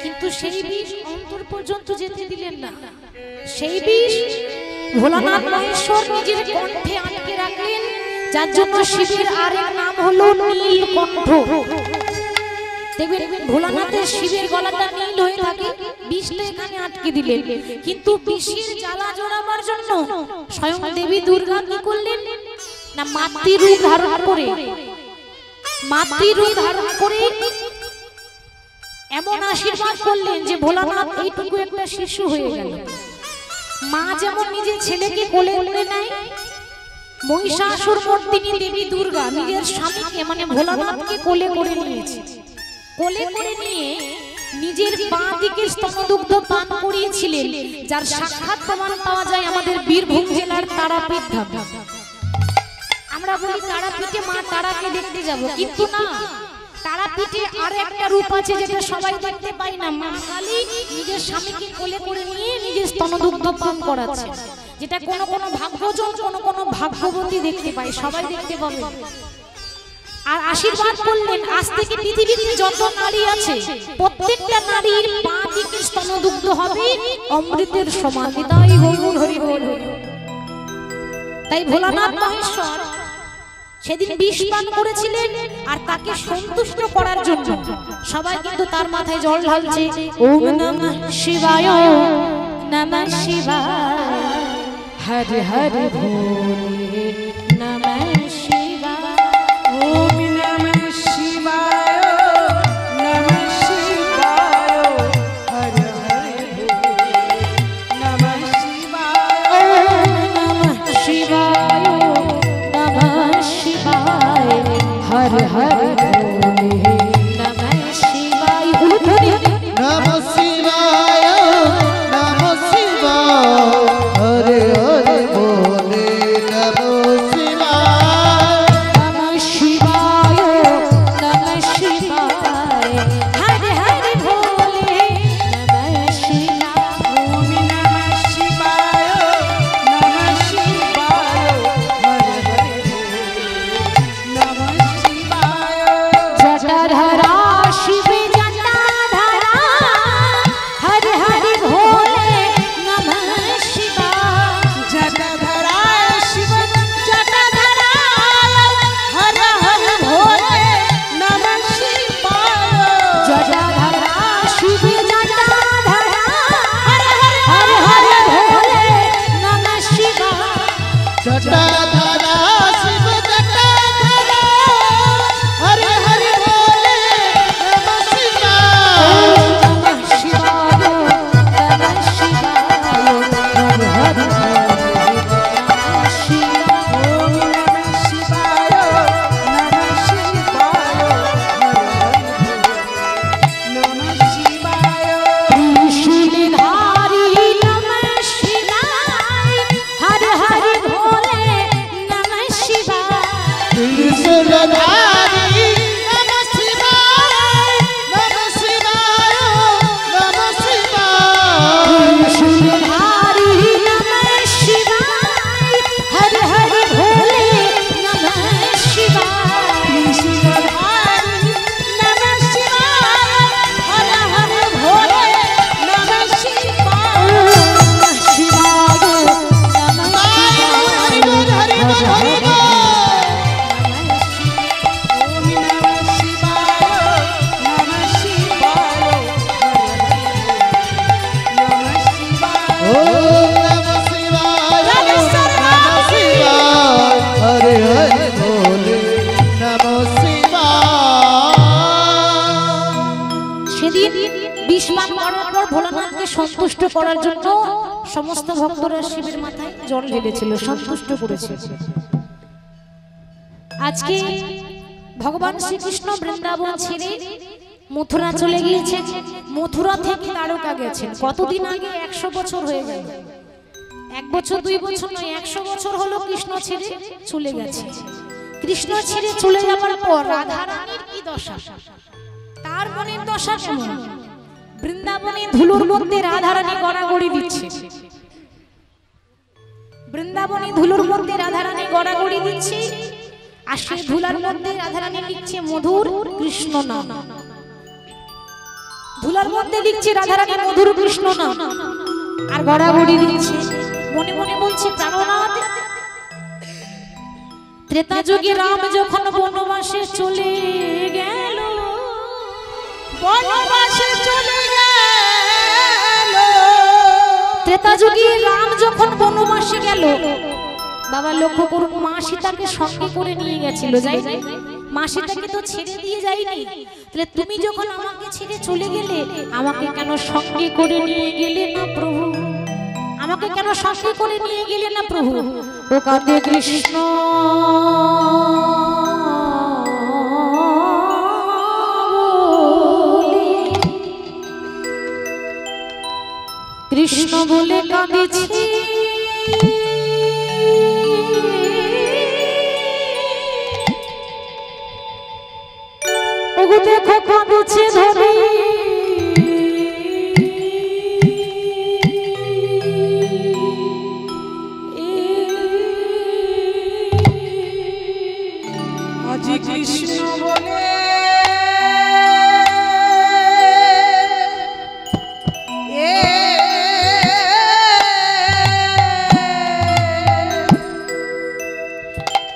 কিন্তু সেই বিষ অন্তর পর্যন্ত যেতে দিলেন না সেই বিষ ভোলানাথ মহেশ্বর নিজের কণ্ঠে আটকে রাখলেন যার জন্য শিবের আরেক নাম হলো নীলকণ্ঠ দেখবেন ভোলানাথের শিবের গলাটা নীল হয়ে থাকে বিষটা এখানে আটকে দিলেন কিন্তু বিষের জ্বালা জড়াবার জন্য স্বয়ং দেবী দুর্গা কি করলেন না মাতৃরূপ ধারণ করে এমন আশীর্বাদ করলেন যে ভোলানাথ এইটুকু একটা শিশু হয়ে গেল মা যেমন নিজের ছেলেকে কোলে তুলে নেয়, মহিষাসুর মর্দিনী দেবী দুর্গা নিজের স্বামীকে মানে ভোলানাথকে কোলে করে নিয়েছে। কোলে করে নিয়ে নিজের বাঁ দিকে স্তনদুগ্ধ পান করিয়েছিলেন, যার সাক্ষাৎ প্রমাণ পাওয়া যায় আমাদের বীরভূম জেলার তারাপীঠ ধামে। আমরা বলি তারাপীঠে মা তারাকে দেখতে যাব, কিন্তু না, তারাপীঠে আর একটা রূপ আছে যেটা সবাই দেখতে পাই না। মা কালী নিজের স্বামীকে কোলে করে নিয়ে নিজের স্তনদুগ্ধ পান করাচ্ছে, যেটা কোনো কোনো ভাগ্যজন কোনো ভাগ্যবতী দেখতে পায়, সবাই দেখতে পাবে। আর আশীর্বাদ করলেন আজ থেকে পৃথিবীতে যত নারী আছে প্রত্যেকটা নারীর বাঁ দিকে স্তনদুগ্ধ হবে অমৃতের সমান। তাই গৌর হরি বল। তাই ভোলানাথ মহেশ্বর সেদিন বিষ পান করেছিলেন, আর তাকে সন্তুষ্ট করার জন্য সবাই কিন্তু তার মাথায় জল ঢালছে। ওম নমঃ শিবায় নমঃ শিবায় হর হর ভোলে নমঃ শিবায়। ওম নমঃ শিবায় নমঃ শিবায় হর হর নমঃ শিবায়। নমঃ শিবায় নমঃ শিবায় হর হর ভোলে নমঃ শিবায়। নমঃ শিবায় নমঃ শিবায় হরে হরে বলে নমঃ শিবায়। নমঃ শিবায় নমঃ শিবায় হর হর ভোলে নমঃ শিবায়। ওম নমঃ শিবায় নমঃ শিবায় হর হর নমঃ শিবায়। জটাধরা শিব জটাধরা হর হর ভোলে নমঃ শিবায়। জটাধরা শিব জটাধরা হর হর ভোলে নমঃ শিবায়। জটাধরা শিব জটাধরা হর হর ভোলে নমঃ শিবায়। জটাধরা শিব জটাধরা হরে হরে বলে নমঃ শিবায়। নমঃ শিবায় নমঃ শিবায় হর হর ভোলে নমঃ শিবায়। ওম নমঃ শিবায় নমঃ শিবায় হর হর নমঃ শিবায়। ত্রিশূলধারী নমঃ শিবায় হর হর ভোলে নমঃ শিবায়। ত্রিশূলধারী নমঃ শিবায় নমঃ শিবায় নমঃ শিবায়। ত্রিশূলধারী নমঃ শিবায় হর হর ভোলে নমঃ শিবায়। ত্রিশূলধারী নমঃ শিবায় হর হর ভোলে নমঃ শিবায়। নমঃ শিবায় নমঃ হরি বল হরি বল হরি বল। ওম নমঃ শিবায় নমঃ শিবায় নমঃ শিবায়। ওম নমঃ শিবায় নমঃ শিবায় হরে হরে বলে নমঃ শিবায়। সেদিন বিষ পান করার পর ভোলানাথকে সন্তুষ্ট করার জন্য সমস্ত ভক্তরা শিবের মাথায় জল ঢেলেছিল, সন্তুষ্ট করেছিল। আজকে ভগবান শ্রীকৃষ্ণ বৃন্দাবন ছেড়ে মথুরা চলে গিয়েছেন, মথুরা থেকে দ্বারকা গেছেন। কতদিন আগে? 100 বছর হয়ে গেল। 1 বছর 2 বছর নয়, 100 বছর হলো কৃষ্ণ ছেড়ে চলে গেছে। কৃষ্ণ ছেড়ে চলে যাওয়ার পর রাধারানীর কি দশা, তার মনের দশা কেমন? বৃন্দাবনে ধুলোর মধ্যে রাধারানী গড়াগড়ি দিচ্ছে, বৃন্দাবনে ধুলোর মধ্যে রাধারানী গড়াগড়ি দিচ্ছে, আর সেই ধুলার মধ্যে রাধারানী লিখছে মধুর কৃষ্ণ নাম। ধুলার মধ্যে লিখছে রাধারানী মধুর কৃষ্ণ নাম, আর গড়াগড়ি দিচ্ছে। মনে মনে বলছে প্রাণনাথ, ত্রেতা যুগে রাম যখন বনবাসে চলে গেল, বনবাসে চলে গেল। ত্রেতা যুগে রাম যখন বনবাসে গেল, বাবা লক্ষ্য করুন, মা সীতাকে সঙ্গে করে নিয়ে গেছিল, যাই মা সীতাকে তো ছেড়ে দিয়ে যায়নি। তাহলে তুমি যখন আমাকে ছেড়ে চলে গেলে, আমাকে কেন সঙ্গে করে নিয়ে গেলে না প্রভু? আমাকে কেন সঙ্গে করে নিয়ে গেলেন না প্রভু? ও কাঁদে কৃষ্ণ কৃষ্ণ বলে কাঁদেছি, ওগো দেখো কাঁদেছে ধরে আজি কৃষ্ণ বলে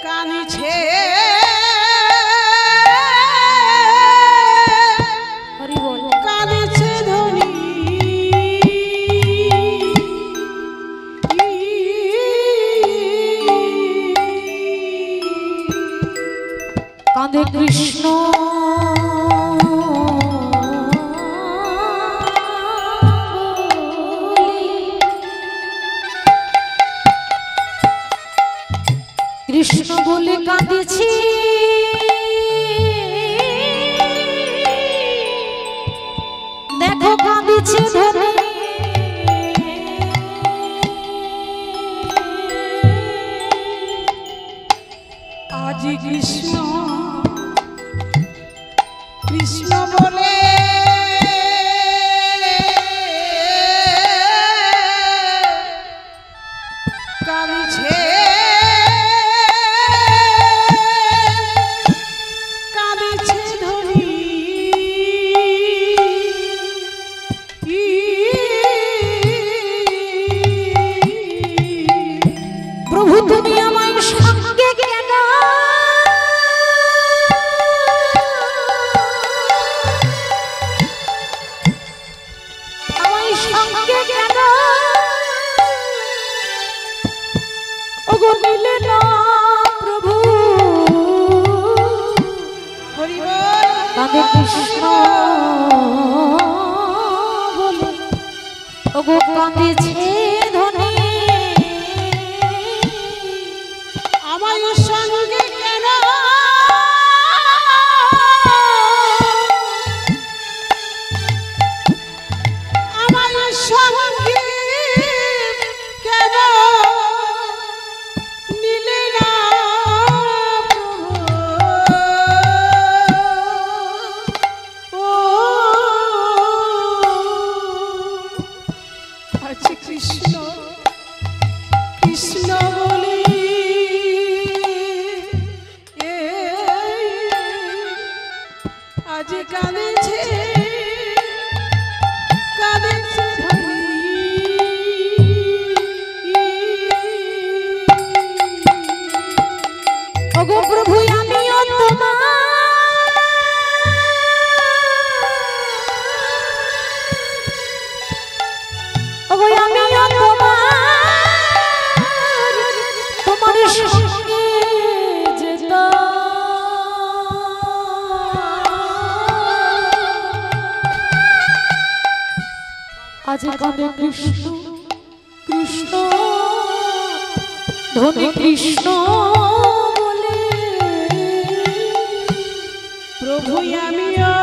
কানিছে হরি বল। কানিছে ধনী কাঁদে কৃষ্ণ কৃষ্ণ বলে কাঁদেছি, দেখো কাঁদেছে ধরে আজি কৃষ্ণ কৃষ্ণ বলে কাঁদিছে কাঁদিছে ধনী প্রভু তুমি আমায় সঙ্গে কেন আমায় সঙ্গে কেন ওগো নিলে না প্রভু? হরি বল। কাঁদে কৃষ্ণ বলে, ওগো কাঁদেছে ধনী আমার সঙ্গে কেন আমার সঙ্গে কেন নিলে না প্রভু? ও আছে কৃষ্ণ কৃষ্ণ বলি আজ কাঁদেছে কাঁদেছে ধনী ওগো প্রভু আমিও তোমার ওগো আমিও তোমার সঙ্গে যেতাম আজ কাঁদে কৃষ্ণ কৃষ্ণ ধনী কৃষ্ণ বলে প্রভু আমিও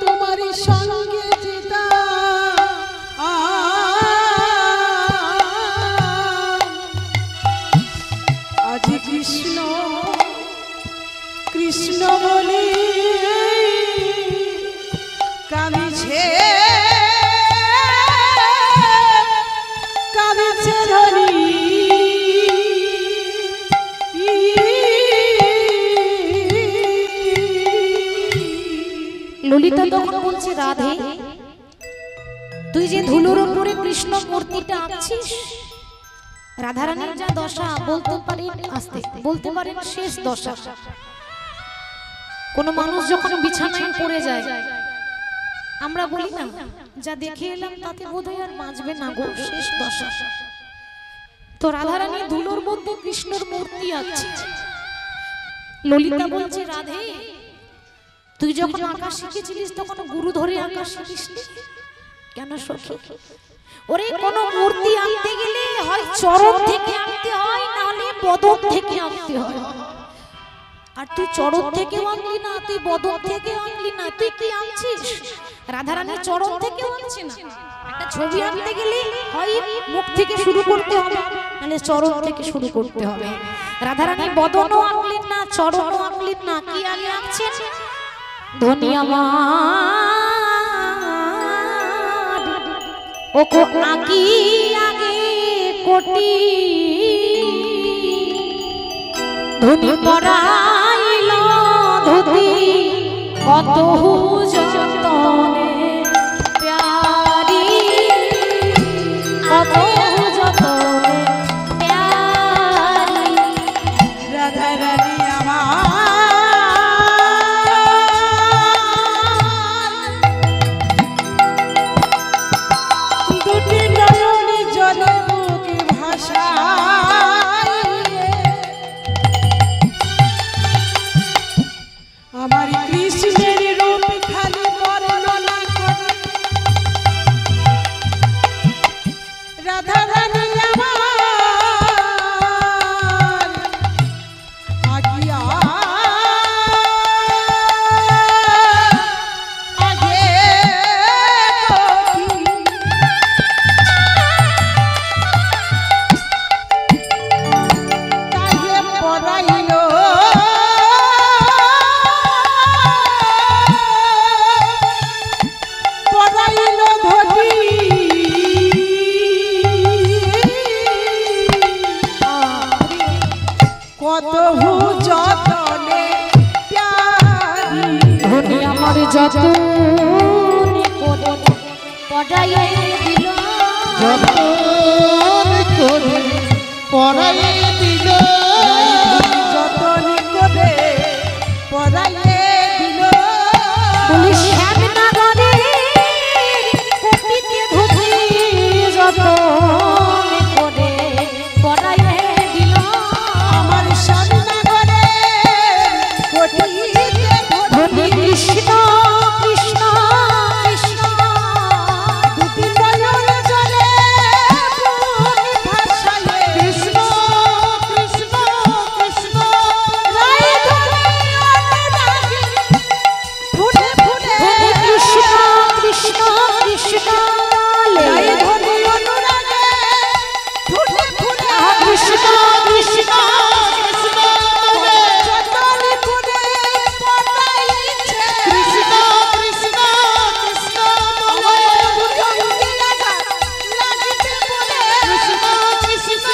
তোমারই সঙ্গে যেতাম আজ কৃষ্ণ কৃষ্ণ বলি কাঁদিছে কাঁদিছে ধনী ললিতা তখন বলছে, রাধে তুই যে ধুলোর উপরে কৃষ্ণ মূর্তিটা আঁকছিস, রাধারানীর যা দশা বলতে পারেন আস্তে বলতে পারেন শেষ দশা। কোন মানুষ যখন বিছানায় পড়ে যায় আমরা বলি না যা দেখে এলাম তাতে বোধহয় আর বাঁচবে না গো, শেষ দশা। তো রাধারানী ধুলোর মধ্যে কৃষ্ণর মূর্তি আছে, ললিতা বলছে রাধে তুই যখন আঁকা শিখেছিলিস তখন গুরু ধরে আঁকা শিখিসনি কেন সখী? ওরে কোন মূর্তি আঁকতে গেলে হয় চরণ থেকে আঁকতে হয় না হলে বদন থেকে আঁকতে হয়। আর তুই চরণ থেকে আঁকলি না, তুই বদন থেকে আঁকলি না, তুই কি আঁকছিস? রাধারানী চরণ থেকে আঁকছে না। একটা ছবি আঁকতে গেলে হয় মুখ থেকে শুরু করতে হবে নাহলে চরণ থেকে শুরু করতে হবে। রাধারানী বদনও আঁকলেন না, চরণও আঁকলেন না, কি আগে আঁকছেন? ধনী আমার ও কো আঁকি আগে কোটি ধনী পরাইল ধুতি কত যতনে প্যারি কত যতনে প্যারি রাধারানী আমার দুটি নয়নে জলে মুখে ভাষাইয়ে আমার কৃষ্ণের রূপ খালি বর্ণনা করে রাধারানী আমার আগিয়া আগে তাহে পরাইল পরাইল ধরি কত যতনে প্যারি ধনী আমার যতন করে পড়াইয়ে দিল যতন করে পড়াইয়ে দিল যতন করে পরাইয়ে দিল বলি শ্যামনগরে কোটিতে ধুতি যতন করে পড়াইয়ে দিল আমার শ্যামনগরে কোটিতে ধনী কৃষ্ণ কৃষ্ণ কৃষ্ণ দুটি নয়ন জলে মুখে ভাষাইয়ে কৃষ্ণ কৃষ্ণ কৃষ্ণ রায় ধরে অনুরাগে ফুটে ফুটে ধনী কৃষ্ণ কৃষ্ণ কৃষ্ণ রায় বলে ধরে অনুরাগে ফুটে ফুটে কৃষ্ণ কৃষ্ণ কৃষ্ণ বলে যতন করে পরাইছে কৃষ্ণ কৃষ্ণ কৃষ্ণ বলে বুঝঙ্গি লাগা লাগিতে বলে কৃষ্ণ কৃষ্ণ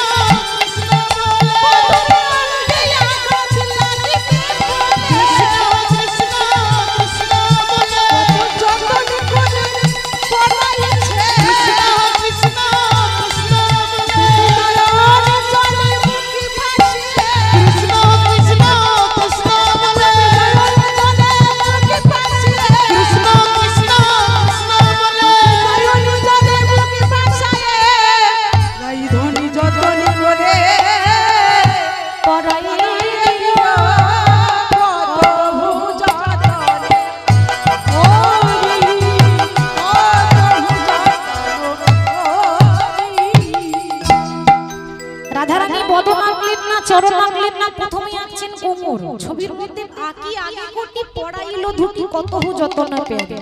কৃষ্ণ বলে বুঝঙ্গি লাগা লাগিতে কৃষ্ণ বলে কৃষ্ণ কৃষ্ণ বলে যতন করে পরাইছে কৃষ্ণ কৃষ্ণ কৃষ্ণ বলে নয়ন জলে মুখে ভাসিয়ে কৃষ্ণ কৃষ্ণ কৃষ্ণ বলে নয়ন জলে মুখে ভাসিয়ে কৃষ্ণ কৃষ্ণ কৃষ্ণ বলে নয়ন জলে মুখে ভাসায়ে রাই ধনী যতন করে পড়াইয়ে দিল কত যতনে ওরি রাধারানী বদন আঁকলেন না, চরণ আঁকলেন না, প্রথমে আঁকছেন কোমর। ছবির মধ্যে আঁকি আগে কোটি পড়াইল ধুতি কত যতন পেয়ে।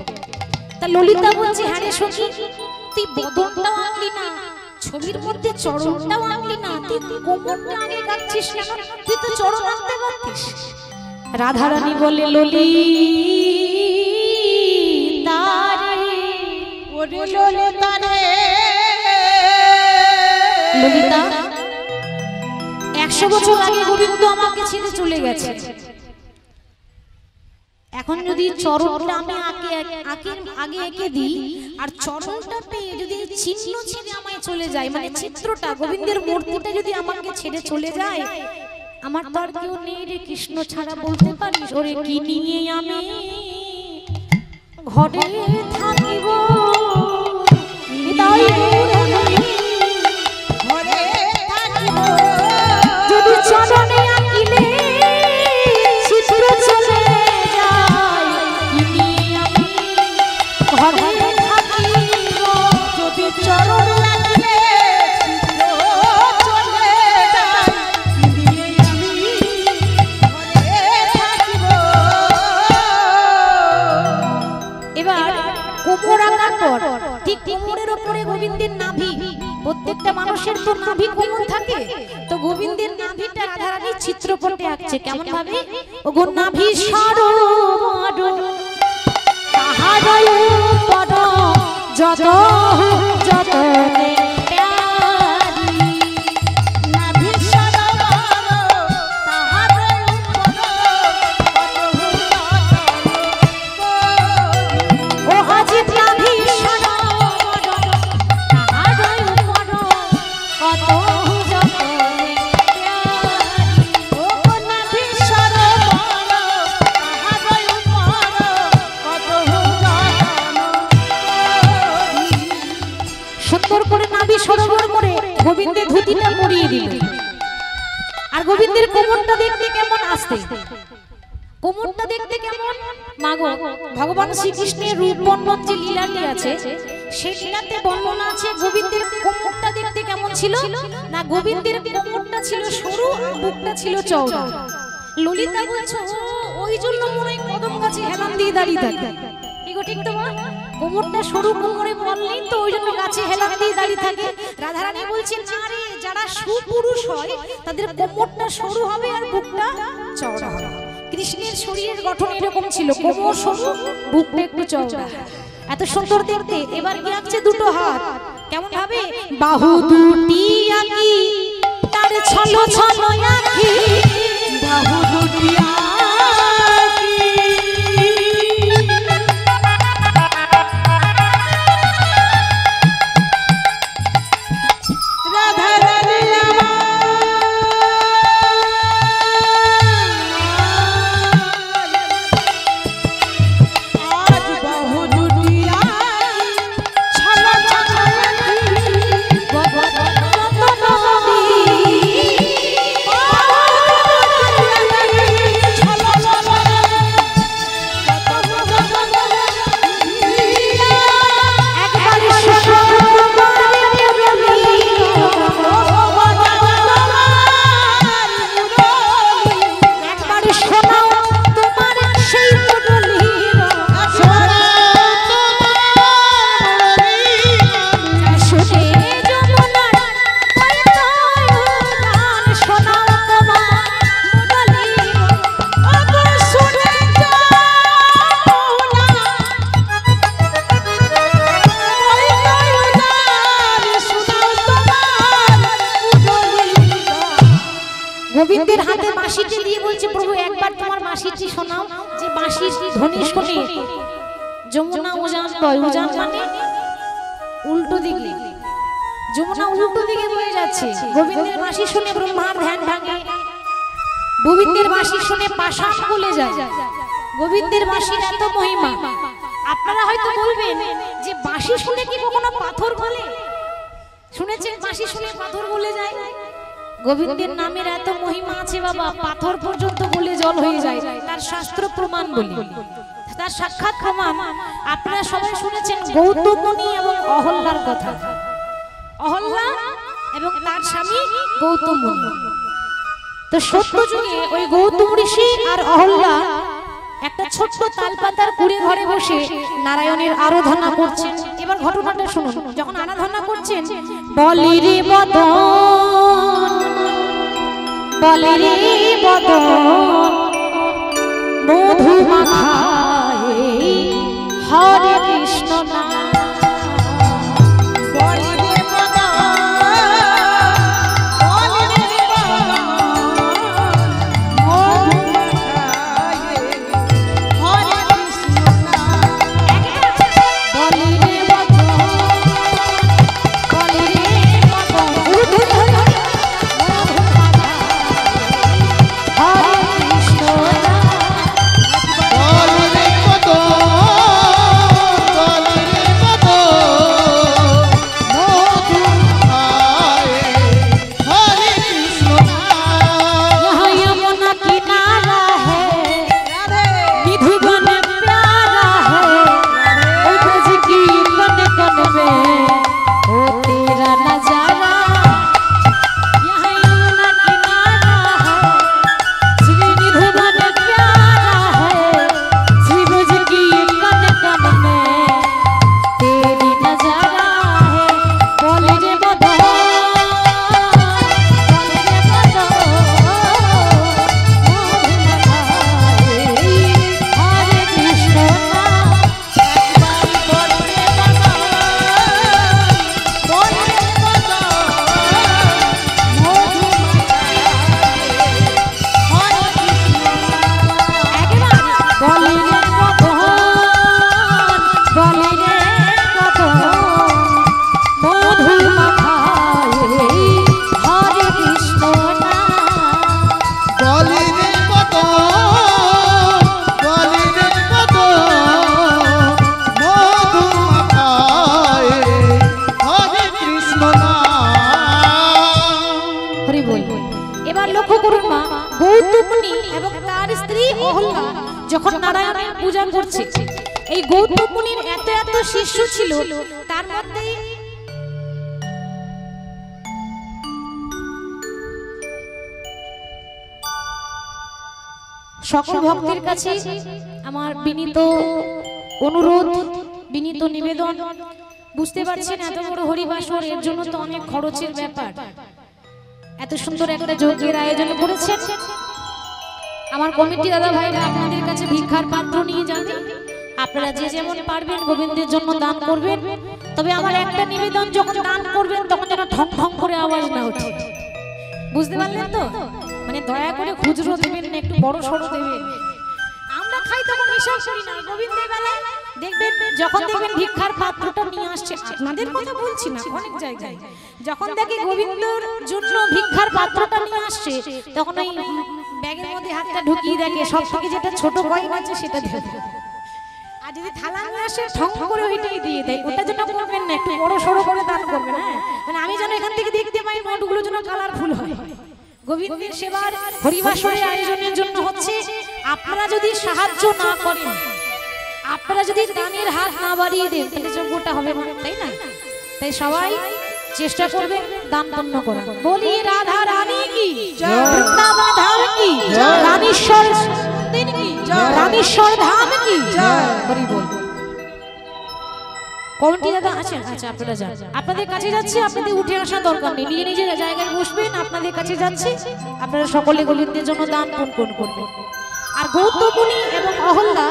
তা ললিতা বলছে হ্যাঁ রে সখী তুই বদনটাও আঁকলি না, ছবির মধ্যে চরণটাও আঁকলি না, তুই কোমরটা আগে আঁকছিস কেন? তুই তো চরণ আঁকতে পারতিস। রাধারানী বলে ললিতা রে ওরে ললিতা রে ললিতা 100 বছর আগে গোবিন্দ আমাকে ছেড়ে চলে গেছে। এখন যদি চরণটা আমি আগে এঁকে দিই আর চরণটা পেয়ে যদি চিহ্ন ছেড়ে আমায় চলে যায়, মানে চিত্রটা গোবিন্দের মূর্তিটা যদি আমাকে ছেড়ে চলে যায়, আমার তো আর কেউ নেই রে কৃষ্ণ ছাড়া। বলতে পারিস ওরে কি নিয়ে আমি ঘরে থাকিব তাই ঘরে থাকিব যদি চরণে আঁকিলে এবার কোমর আঁকার পর ঠিক কোমরের ওপরে গোবিন্দের নাভি, প্রত্যেকটা মানুষের তো নাভি কোমর থাকে, তো গোবিন্দের নাভিটা রাধারানী চিত্রপটে আঁকছে কেমন ভাবে, ওগো নাভি সরোবর তাহার উপর যত যতনে প্যারি। নাভি সরোবর তাহার উপর ও আজি নাভি সরোবর তাহার উপর কত যতনে প্যারি। ও নাভি সরোবর তাহার উপর কত সুন্দর করে নাভি সরোবর করে গোবিন্দের ধুতিটা পরিয়ে দিল। আর গোবিন্দের কোমরটা দেখতে কেমন, আসতে কোমরটা দেখতে কেমন মাগো, ভগবান শ্রীকৃষ্ণের রূপ বর্ণন যে লীলাটি আছে সেই লীলাতে বর্ণনা আছে গোবিন্দের কোমরটা দেখতে কেমন ছিল না, গোবিন্দের কোমরটা ছিল সরু আর বুকটা ছিল চওড়া। ললিতা বলছো ওই জন্য মনে হয় কদম গাছে হেলান দিয়ে দাঁড়িয়ে থাকে, ঠিক তো মা, কোমরটা সরু কোমরে বললেই তো ওই জন্য গাছে হেলান দিয়ে দাঁড়িয়ে থাকে। রাধারানী বলছেন আরে যারা সুপুরুষ হয় তাদের কোমরটা সরু হবে আর বুকটা চওড়া হবে। কৃষ্ণের শরীরের গঠন এরকম ছিল, কোমর সরু বুকটা একটু চওড়া, এত সুন্দর দেখতে। এবার কি আঁকছে দুটো হাত কেমন ভাবে, বাহু দুটি আঁকি তার ছলো ছলো আঁকি, বাহু দুটি গোবিন্দের হাতে বাঁশিটি দিয়ে বলছে প্রভু একবার তোমার বাঁশিটি শোনাও, যে বাঁশির ধ্বনি শুনে যমুনা উজান বয়, উজান মানে উল্টো দিকে, যমুনা উল্টো দিকে বয়ে যাচ্ছে। গোবিন্দের বাঁশি শুনে ব্রহ্মার ধ্যান ভাঙে, গোবিন্দের বাঁশি শুনে পাষাণ গলে যায়। গোবিন্দের বাঁশির এত মহিমা। আপনারা হয়তো বলবেন যে বাঁশি শুনে কি কখনো পাথর গলে? শুনেছেন বাঁশি শুনে পাথর গলে যায়? গোবিন্দের নামের এত মহিমা আছে বাবা, পাথর পর্যন্ত গলে জল হয়ে যায়, তার শাস্ত্র প্রমাণ বলি, তার সাক্ষাৎ প্রমাণ। আপনারা সবাই শুনেছেন গৌতম মুনি এবং অহল্যার কথা, অহল্যা এবং তার স্বামী গৌতম মুনি। তো সত্য যুগে ওই গৌতম ঋষি আর অহল্যা একটা ছোট্ট তালপাতার কুড়ে ঘরে বসে নারায়ণের আরাধনা করছেন। এবার ঘটনাটা শুনুন। যখন আরাধনা করছেন, বলে রে বদন, বলে রে বদন মধু মাখায় হরে কৃষ্ণ নাম, বল রে নারায়ণের পূজা করছে। এই গৌতম মুনির এত এত শিষ্য ছিল, তার মধ্যে সকল ভক্তের কাছে আমার বিনীত অনুরোধ, বিনীত নিবেদন, বুঝতে পারছেন এত বড় হরিবাসর, এর জন্য তো অনেক খরচের ব্যাপার। এত সুন্দর একটা যজ্ঞের আয়োজন করেছেন আমার কমিটি দাদা ভাইরা, আপনাদের কাছে ভিক্ষার পাত্র নিয়ে যাবেন। আপনারা যে যেমন পারবেন গোবিন্দের জন্য দান করবেন। তবে আমার একটা নিবেদন, যখন দান করবেন তখন যেন ঠং ঠং করে আওয়াজ না ওঠে, বুঝতে পারলেন তো? মানে দয়া করে খুচরো দেবেন না, একটু বড় সড়ো দেবেন। আমরা খাই তখন হিসাব করি না, গোবিন্দের বেলায় দেখবেন যখন দেখবেন ভিক্ষার পাত্রটা নিয়ে আসছে, আপনাদের কথা বলছি না, অনেক জায়গায় যখন দেখি গোবিন্দর জন্য ভিক্ষার পাত্রটা নিয়ে আসছে, তখন ওই ব্যাগের মধ্যে হাতটা ঢুকিয়ে দেখে সব থেকে যেটা ছোট কয়েন আছে সেটা দিয়ে দেয়। আর যদি থালা নিয়ে আসে ঠং করে ওইটাই দিয়ে দেয়। ওটা যেন করবেন না, একটু বড় সড়ো করে দান করবেন। হ্যাঁ, মানে আমি যেন এখান থেকে দেখতে পাই নোটগুলো যেন কালারফুল হয়। গোবিন্দের সেবার হরিবাসরের আয়োজনের জন্য হচ্ছে, আপনারা যদি সাহায্য না করেন, আপনারা যদি দানের হাত না বাড়িয়ে দেন, তাহলে যজ্ঞটা হবে না, তাই না? তাই সবাই চেষ্টা করবেন দান পুণ্য করা। বলি রাধা রানী কি জয়, বৃন্দাবন ধাম কি জয়, রানীশ্বর দিন কি জয়, রানীশ্বর ধাম কি জয়। হরি বল। কমিটি দাদা আছেন? আচ্ছা, আপনারা যান, আপনাদের কাছে যাচ্ছে, আপনাদের উঠে আসা দরকার নেই, নিজে নিজের জায়গায় বসবেন। আপনাদের কাছে যাচ্ছে, আপনারা সকলে গোবিন্দের জন্য দান পুণ্য করবেন। আর গৌতম মুনি এবং অহল্যা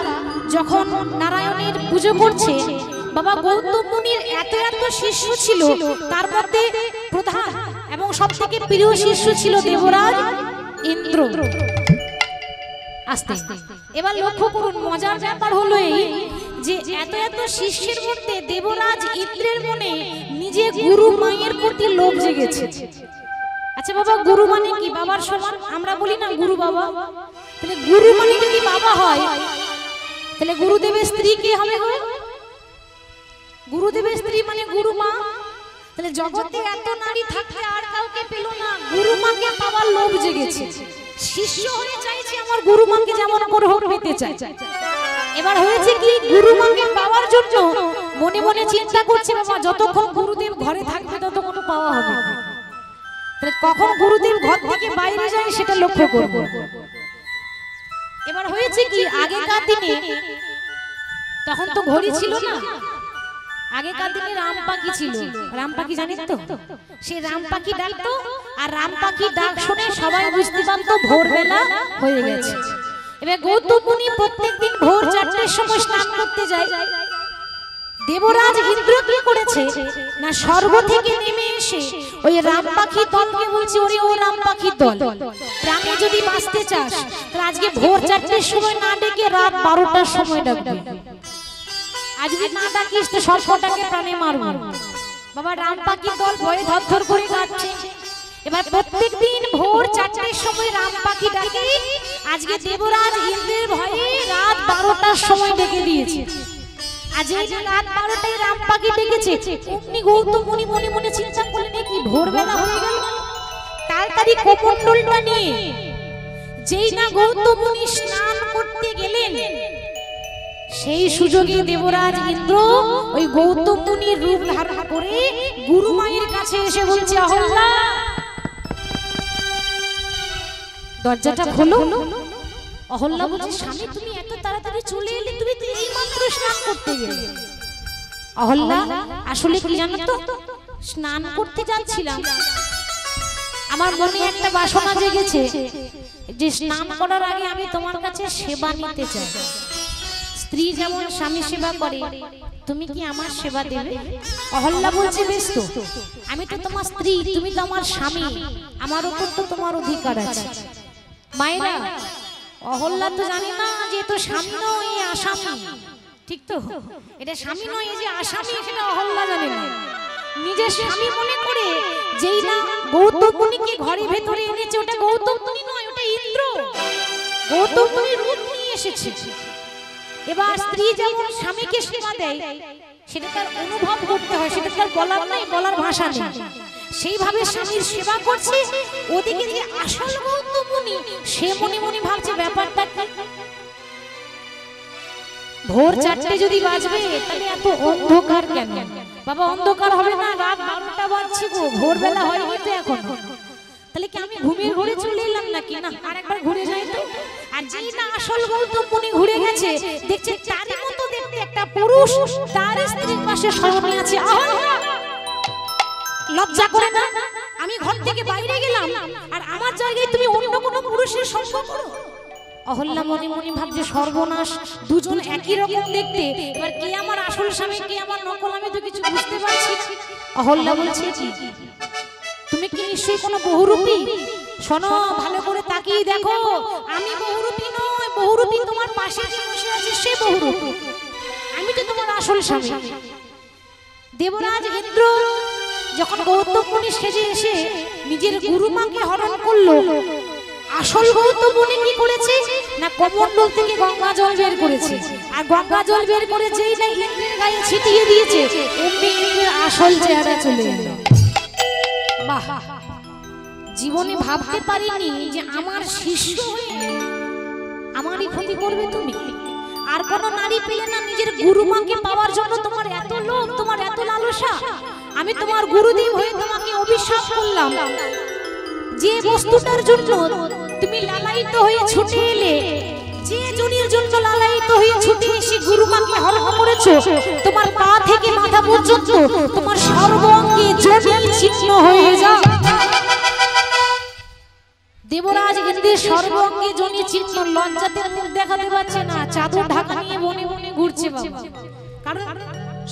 যখন নারায়ণের পুজো করছে, বাবা গৌতম মুনির এত এত শিষ্য ছিল, তার মধ্যে প্রধান এবং সবথেকে প্রিয় শিষ্য ছিল দেবরাজ ইন্দ্র। আস্তে এবার লক্ষ্য করুন, মজার ব্যাপার হলো এই যে এত এত শিষ্যের মধ্যে দেবরাজ ইন্দ্রের মনে নিজে গুরু মায়ের প্রতি লোভ জেগেছে। আচ্ছা বাবা, গুরু মানে কি? বাবার সমান আমরা বলি না গুরু বাবা? তাহলে গুরু মানে যদি বাবা হয়, তাহলে গুরুদেবের স্ত্রী কে হবে? গুরুদেবের স্ত্রী মানে গুরু মা। তাহলে জগতে এত নারী থাকতে আর কাউকে পেল না, গুরু মাকে পাওয়ার লোভ জেগেছে। শিষ্য হয়ে চাইছে আমার গুরু মাকে যেমন করে হোক পেতে চাই। এবার হয়েছে কি, গুরু মাকে পাওয়ার জন্য মনে মনে চিন্তা করছে, বাবা যতক্ষণ গুরুদেব ঘরে থাকবে ততক্ষণ পাওয়া হবে না। তাহলে কখন গুরুদেব ঘর থেকে বাইরে যায় সেটা লক্ষ্য করব। এবার হয়েছে কি, আগেকার দিনে তখন তো ঘড়ি ছিল না, আগেকার দিনে রাম পাখি ছিল। রাম পাখি জানিস তো? সেই রাম পাখি ডাকতো, আর রাম পাখি ডাক শুনে সবাই বুঝতে পারতো ভোরবেলা হয়ে গেছে। এবার গৌতম মুনি প্রত্যেকদিন ভোর 4টার সময় স্নান করতে যায়। দেবরাজ ইন্দ্র কি করেছে না, স্বর্গ থেকে নেমে এসে ওই রাম পাখি দলকে বলছে, ওরে ও রাম পাখি দল, প্রাণে যদি বাঁচতে চাস তাহলে আজকে ভোর 4টার সময় না ডেকে রাত 12টার সময় ডাকবি। আজ যদি না ডাকিস তো সর্পটাকে প্রাণে মারবো। বাবা রাম পাখি দল ভয়ে ধরধর করে কাটছে। এবার প্রত্যেকদিন ভোর 4টার সময় রাম পাখি ডাকে, আজকে দেবরাজ ইন্দ্রের ভয়ে রাত 12টার সময় ডেকে দিয়েছে। আজ এই যে রাত 12টায় রাম পাখি ডেকেছে, অমনি গৌতম মুনি মনে মনে চিন্তা করলেন কি ভোরবেলা হয়ে গেল। তাড়াতাড়ি কমণ্ডলটা নিয়ে যেই না গৌতম মুনি স্নান করতে গেলেন, সেই সুযোগে দেবরাজ ইন্দ্র ওই গৌতম মুনির রূপ ধারণ করে গুরু মায়ের কাছে এসে বলছে, অহল্যা দরজাটা খোলো। অহল্যা বলছে, স্বামী তুমি এত তাড়াতাড়ি চলে এলে, তুমি তো এই মাত্র স্নান করতে গেলে। অহল্যা আসলে কি জানো তো, স্নান করতে যাচ্ছিলাম, আমার মনে একটা বাসনা জেগেছে যে স্নান করার আগে আমি তোমার কাছে সেবা নিতে চাই। স্ত্রী যেমন স্বামী সেবা করে, তুমি কি আমার সেবা দেবে? অহল্যা বলছে, বেশ তো, আমি তো তোমার স্ত্রী, তুমি তো আমার স্বামী, আমার উপর তো তোমার অধিকার আছে। মায়েরা, অহল্যা তো জানি না যে তো স্বামী নয় আসামি, ঠিক তো? এটা স্বামী নয়, এই যে আসামি, সেটা অহল্যা জানে না। নিজের স্বামী মনে করে যেই না গৌতম মুনিকে ঘরের ভেতরে এনেছে, ওটা গৌতম মুনি নয়, ওটা ইন্দ্র। গৌতম মুনির রূপ নিয়ে এসেছে। এবার স্ত্রী যেমন স্বামীকে সেবা দেয়, সেটা তার অনুভব করতে হয়, সেটা তার বলার নাই, বলার ভাষা নেই। সেইভাবে স্বামীর সেবা করছে। ওদিকে যে আসল গৌতম মুনি, সে মনে মনে ভাবছে ব্যাপারটা কি। ভোর 4টে যদি বাজবে তাহলে এত অন্ধকার কেন? বাবা অন্ধকার হবে না, রাত 12টা বাজছে গো, ভোরবেলা হয়নি তো এখন। তাহলে কি আমি ঘুমের ঘরে চলে এলাম নাকি? না, আরেকবার ঘুরে যাই তো। আর যেই না আসল গৌতম মুনি ঘুরে গেছে, দেখছে তারই মতো দেখতে একটা পুরুষ তার স্ত্রীর পাশে শয়নে আছে। লজ্জা করে না? আমি ঘর থেকে বাইরে গেলাম আর আমার জায়গায় তুমি অন্য কোনো পুরুষের সঙ্গ করো। অহল্যা মনে মনে ভাবছে সর্বনাশ, দুজন একই রকম দেখতে, এবার কে আমার আসল স্বামী কে আমার নকল আমি তো কিছু বুঝতে পারছি না। অহল্যা বলছে কি তুমি কি নিশ্চয়ই কোনো বহুরূপী? শোনো ভালো করে তাকিয়ে দেখো, আমি বহুরূপী নই, বহুরূপী তোমার পাশে যে বসে আছে সে বহুরূপী, আমি তো তোমার আসল স্বামী। দেবরাজ ইন্দ্র যখন গৌতম মুনি সেজে এসে নিজের গুরুমাকে হরণ করলো, আসল গৌতম মুনি কি করেছে না কমণ্ডল থেকে গঙ্গা জল বের করেছে, আর গঙ্গা জল বের করে যেই না ইন্দ্রের গায়ে ছিটিয়ে দিয়েছে, অমনি ইন্দ্রের আসল চেহারা চলে এলো। বাহ, জীবনে ভাবতে পারিনি যে আমার শিষ্য আমারই ক্ষতি করবে তুমি। আর কোন নারী পেলে না নিজের গুরুমাকে পাওয়ার জন্য তোমার এত লোভ, তোমার এত লালসা। আমি তোমার গুরুদেব হয়ে তোমাকে অভিশাপ করলাম, যে বস্তুটার জন্য তুমি লালায়িত হয়ে ছুটে এলে, যে জনের জন্য লালায়িত হয়ে ছুটে এসে গুরুমাকে হরণ করেছো, তোমার পা থেকে মাথা পর্যন্ত তোমার সর্বাঙ্গে জনি চিহ্ন হয়ে যায়। দেবরাজ ইন্দ্রের সর্বাঙ্গে জনি চিহ্ন, লজ্জাতে মুখ দেখাতে পারছে না, চাদর ঢাকা নিয়ে বনে বনে ঘুরছে বাবা, কারণ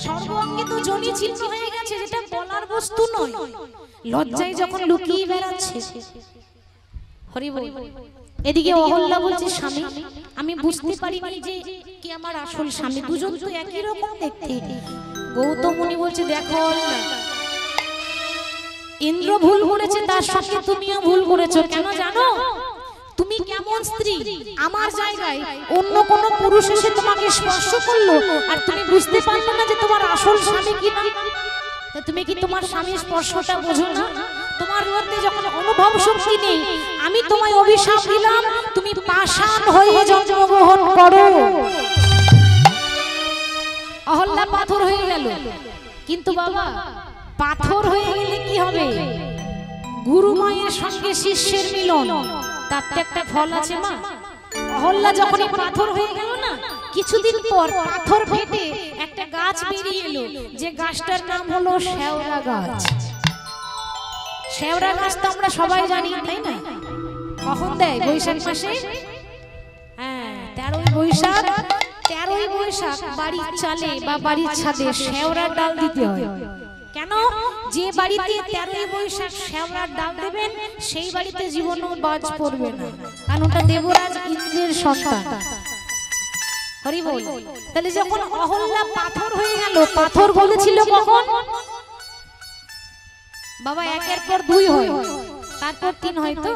সর্বাঙ্গে তো জনি চিহ্ন হয়ে গেছে, যেটা বলার বস্তু নয়। লজ্জায় যখন লুকিয়ে বেড়াচ্ছে। হরি বল। এদিকে অহল্যা বলছে স্বামী আমি বুঝতে পারিনি যে কি আমার আসল স্বামী, দুজন তো একই রকম দেখতে। গৌতম মুনি বলছে দেখো ইন্দ্র ভুল করেছে, তার সাথে তুমিও ভুল করেছো। কেন জানো? তুমি কেমন স্ত্রী, আমার জায়গায় অন্য কোন পুরুষ এসে তোমাকে স্পর্শ করলো আর তুমি বুঝতে পারলে না যে তোমার আসল স্বামী কি না। তুমি কি তোমার স্বামীর স্পর্শটা বোঝো না? তোমার মধ্যে যখন অনুভব শক্তি নেই, আমি তোমায় অভিশাপ দিলাম তুমি পাষাণ হয়ে জন্মগ্রহণ করো। অহল্যা পাথর হয়ে গেল, কিন্তু বাবা পাথর হয়ে গেলে কি হবে? গুরু মায়ের সঙ্গে শিষ্যের মিলন, তার তো একটা ফল আছে মা। অহল্যা যখন পাথর হয়ে গেল না, কিছুদিন পর পাথর ফেটে একটা গাছ বেরিয়ে এলো, যে গাছটার নাম হলো শেওড়া গাছ। শেওড়া গাছ তো আমরা সবাই জানি, তাই না? কখন দেয়? বৈশাখ মাসে। হ্যাঁ, 13ই বৈশাখ। 13ই বৈশাখ বাড়ির চালে বা বাড়ির ছাদে শেওড়ার ডাল দিতে হয়। কেন? যে বাড়িতে 13ই বৈশাখ শেওড়ার ডাল দেবেন সেই বাড়িতে জীবনও বাজ পড়বে না, কারণ ওটা দেবরাজ ইন্দ্রের সন্তান। হরি বল। তাহলে যখন অহল্যা পাথর হয়ে গেল, পাথর বলেছিল কখন? বাবা একের পর 2 হয়, তারপর 3 হয় তো,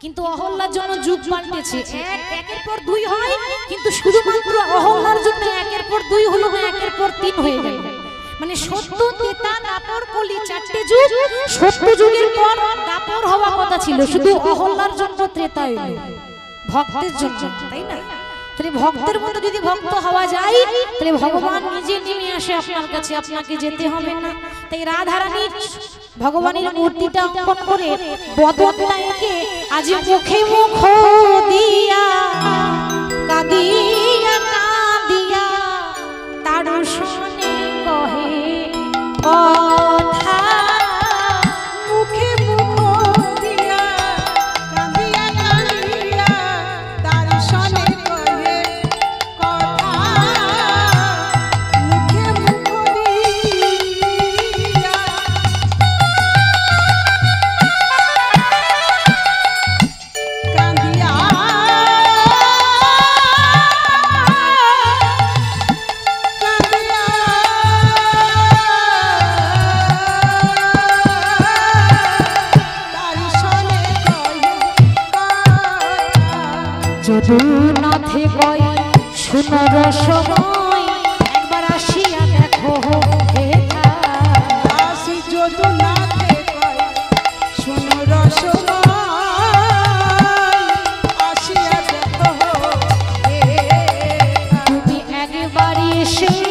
কিন্তু অহল্যার জন্য যুগ পাল্টেছে। একের পর 2 হয়, কিন্তু শুধুমাত্র অহল্যার জন্য একের পর 2 হলো না, একের পর 3 হয়ে গেল। মানে সত্য, তেতা, দাপর, কলি 4টে যুগ। সত্য যুগের পর দাপর হওয়া কথা ছিল, শুধু অহল্যার জন্য ত্রেতা এলো, ভক্তের জন্য, তাই না? তাহলে ভক্তের মতো যদি ভক্ত হওয়া যায়, তাহলে ভগবান নিজে নেমে আসে আপনার কাছে, আপনাকে যেতে হবে না। তাই রাধারানী ভগবানের মূর্তিটা অঙ্কন করে বদনটা এঁকে আজ মুখে মুখ দিয়া কাঁদিয়া কাঁদিয়া তার সনে কহে কথা। মুখে মুখ দিয়া কাঁদিয়া কাঁদিয়া তার সনে কহে কথা। মুখে মুখ দিয়া কাঁদিয়া যদুনাথে কই শুনর সময় একবার আসিয়া দেখো হে আসি যদুনাথে কয় শোনো রসময় আসিয়া দেখো তুমি এক এসে